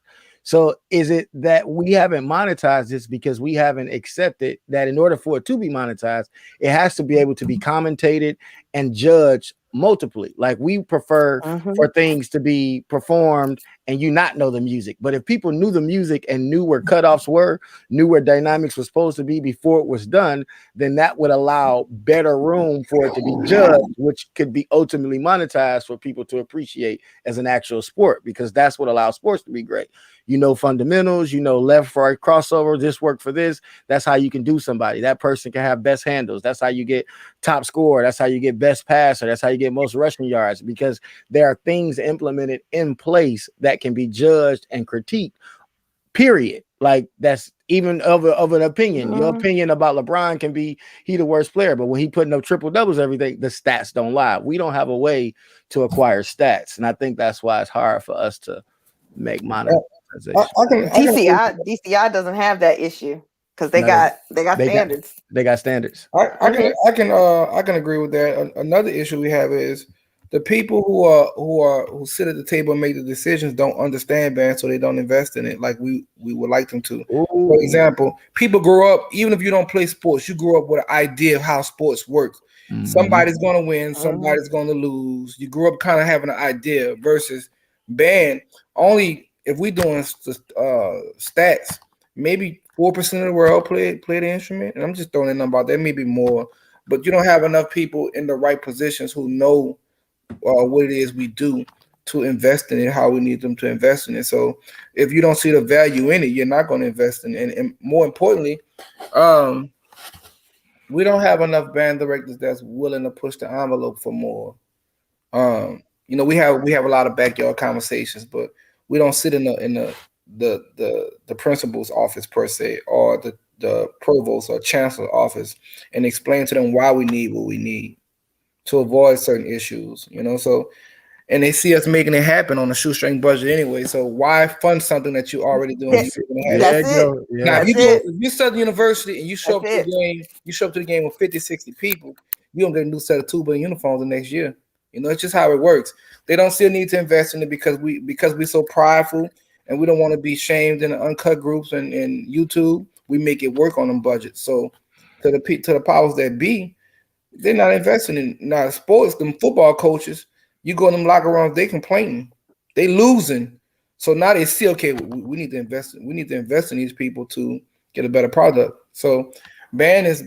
So is it that we haven't monetized this because we haven't accepted that in order for it to be monetized, it has to be able to be commentated and judged multiply? Like, we prefer for things to be performed and you not know the music. But if people knew the music and knew where cutoffs were, knew where dynamics was supposed to be before it was done, then that would allow better room for it to be judged, which could be ultimately monetized for people to appreciate as an actual sport, because that's what allows sports to be great. You know, fundamentals, you know, left, right, crossover, this work for this. That's how you can do somebody. That person can have best handles. That's how you get top scorer. That's how you get best passer. That's how you get most rushing yards, because there are things implemented in place that can be judged and critiqued, period. Like, that's even of an opinion. Your opinion about LeBron can be he the worst player, but when he putting up triple doubles every day, the stats don't lie. We don't have a way to acquire stats, and I think that's why it's hard for us to make monetization. DCI doesn't have that issue because they got standards. They got standards. I can agree with that. Another issue we have is the people who sit at the table and make the decisions don't understand band, so they don't invest in it like we would like them to. Ooh. For example, people grow up, even if you don't play sports, you grow up with an idea of how sports work. Somebody's going to win, somebody's going to lose. You grew up kind of having an idea, versus band. Only if we doing stats, maybe 4% of the world play the instrument, and I'm just throwing a number out there, maybe more, but you don't have enough people in the right positions who know what it is we do to invest in it, how we need them to invest in it. So if you don't see the value in it, you're not going to invest in it. And more importantly, we don't have enough band directors that's willing to push the envelope for more. You know, we have a lot of backyard conversations, but we don't sit in the principal's office per se, or the provost or chancellor office, and explain to them why we need what we need to avoid certain issues. You know, so, and they see us making it happen on a shoestring budget anyway. So why fund something that you already doing? Now, if you study university and you show up to the game, to the game with 50, 60 people, you don't get a new set of tuba and uniforms the next year. You know, it's just how it works. They don't see a need to invest in it because we're so prideful and we don't want to be shamed in the uncut groups and YouTube. We make it work on them budgets. So to the powers that be, they're not investing in not sports. Them football coaches, you go in them locker rooms, they complaining, they losing. So now they see, okay, we need to invest. We need to invest in these people to get a better product. So band is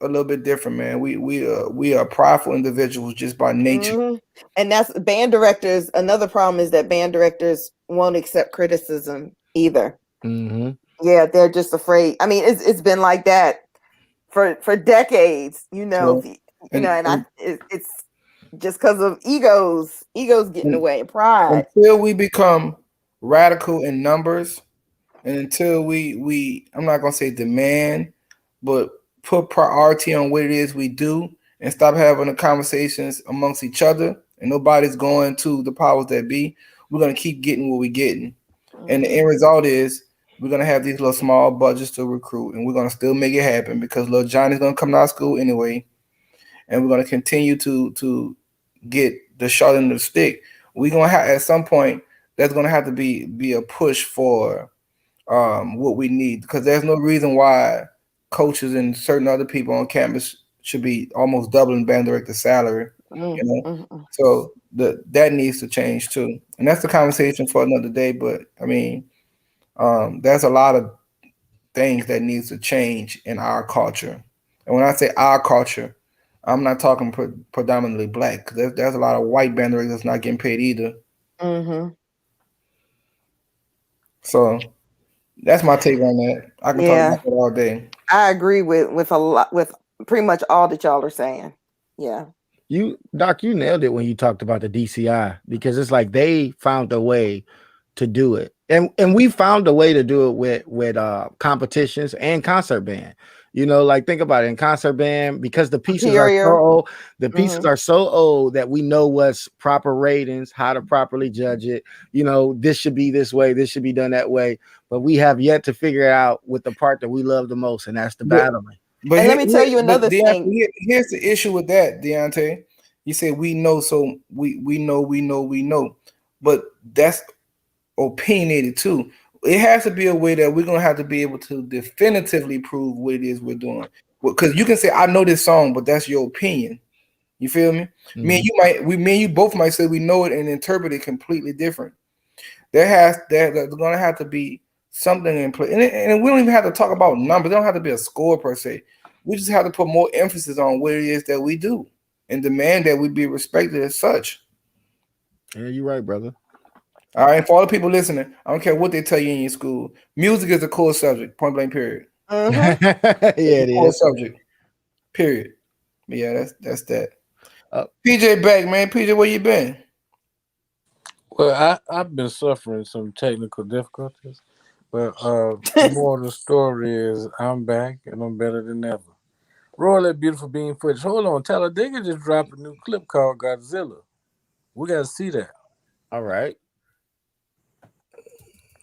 a little bit different, man. We are prideful individuals just by nature. And that's band directors. Another problem is that band directors won't accept criticism either. Yeah, they're just afraid. I mean, it's been like that for decades, you know. So, And it's just because of egos getting in the way, pride. Until we become radical in numbers, and until we I'm not gonna say demand, but put priority on what it is we do, and stop having the conversations amongst each other, and nobody's going to the powers that be, we're gonna keep getting what we're getting. And the end result is we're gonna have these little small budgets to recruit, and we're gonna still make it happen because little Johnny's gonna come out of school anyway, and we're gonna continue to get the shot in the stick. We're gonna have at some point there's gonna have to be a push for what we need, because there's no reason why coaches and certain other people on campus should be almost doubling band director salary. You know, so that needs to change too, and that's the conversation for another day. But I mean, there's a lot of things that needs to change in our culture, and when I say our culture, I'm not talking predominantly black, because there's a lot of white band directors that's not getting paid either. So that's my take on that. I can talk about it all day. I agree with a lot, with pretty much all that y'all are saying. Yeah. Doc, you nailed it when you talked about the DCI, because it's like they found a way to do it. And we found a way to do it with competitions and concert band. You know, like think about it, in concert band, because the pieces are so old, pieces are so old that we know what's proper ratings, how to properly judge it. You know, this should be this way, this should be done that way. But we have yet to figure it out with the part that we love the most, and that's the battling. But let me tell you another thing. Here's the issue with that, Deontay. You say we know, so we know. But that's opinionated too. It has to be a way that we're gonna have to be able to definitively prove what it is we're doing. Because you can say I know this song, but that's your opinion. You feel me? Me and you both might say we know it and interpret it completely different. There's gonna have to be something in place, and we don't even have to talk about numbers. They don't have to be a score per se. We just have to put more emphasis on what it is that we do and demand that we be respected as such. Yeah, you're right, brother. All right, for all the people listening, I don't care what they tell you in your school. Music is a core subject, point blank, period. Yeah, it is. Core subject, period. But yeah, that's that. PJ back, man. PJ, where you been? Well, I've been suffering some technical difficulties, but the moral of the story is I'm back and I'm better than ever. Roll that beautiful bean footage. Hold on, Talladega just dropped a new clip called Godzilla. We gotta see that. All right.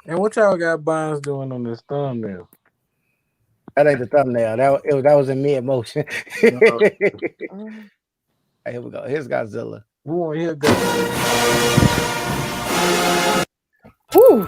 And what y'all got Bonds doing on this thumbnail? That ain't the thumbnail. That was in mid motion. Here we go. Here's Godzilla. We want to hear Godzilla. Woo.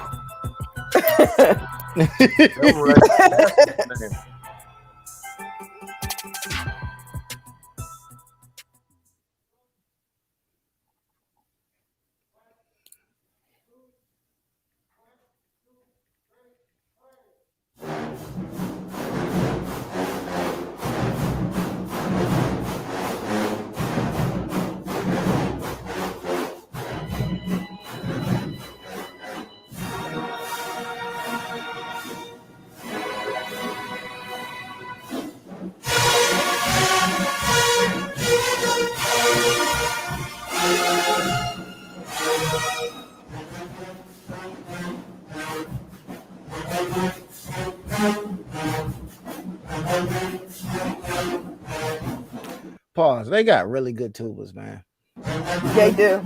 Pause. They got really good tubas, man. They do.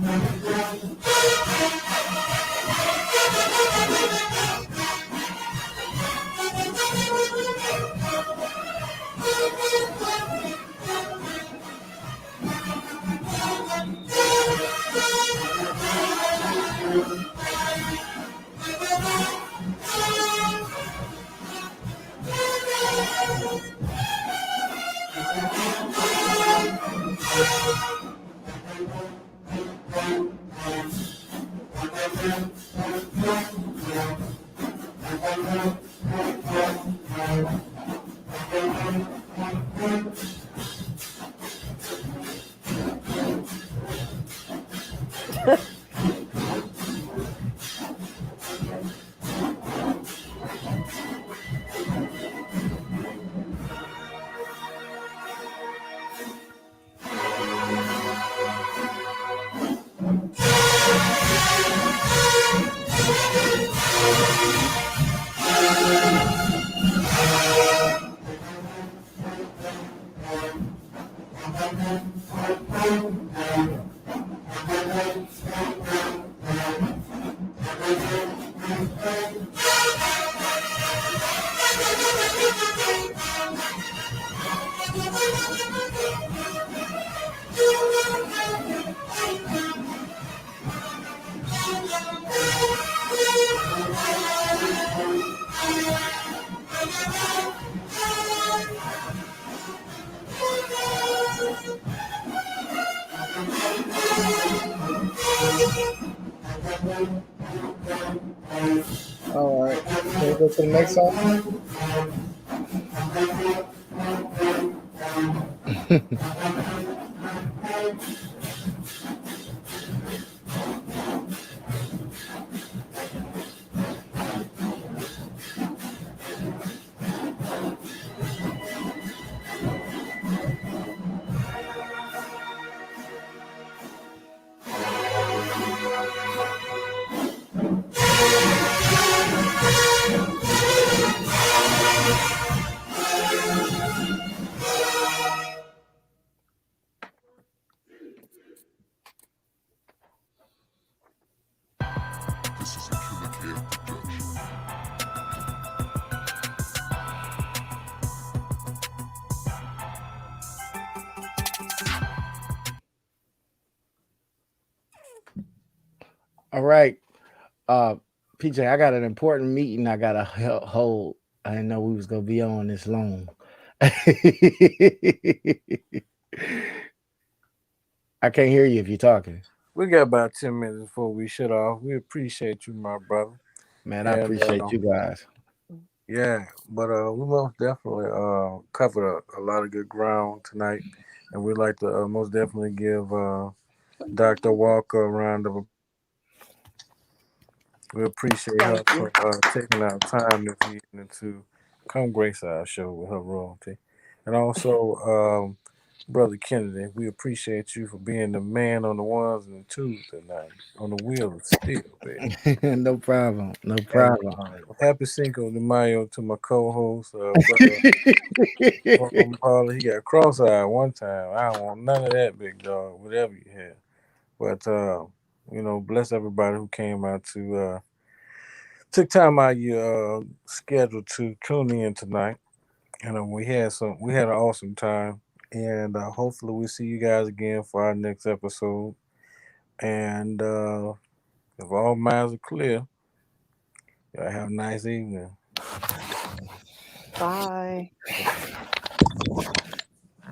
All right. Can we go to the next song? All right. PJ, I got an important meeting I gotta hold. I didn't know we was gonna be on this long. I can't hear you if you're talking. We got about 10 minutes before we shut off. We appreciate you, my brother. Man, I appreciate you guys. Yeah, but we most definitely covered a lot of good ground tonight, and we'd like to most definitely give Dr. Walker a round of applause. We appreciate her for taking our time this evening to come grace our show with her royalty. And also, Brother Kennedy, we appreciate you for being the man on the ones and the twos tonight, on the wheel of steel, baby. No problem. No problem. And, happy Cinco de Mayo to my co-host, Brother Paula. He got cross-eyed one time. I don't want none of that, big dog, whatever you have. But, bless everybody who came out to took time out of your schedule to tune in tonight. And we had an awesome time. And hopefully we see you guys again for our next episode. And if all minds are clear, y'all have a nice evening. Bye.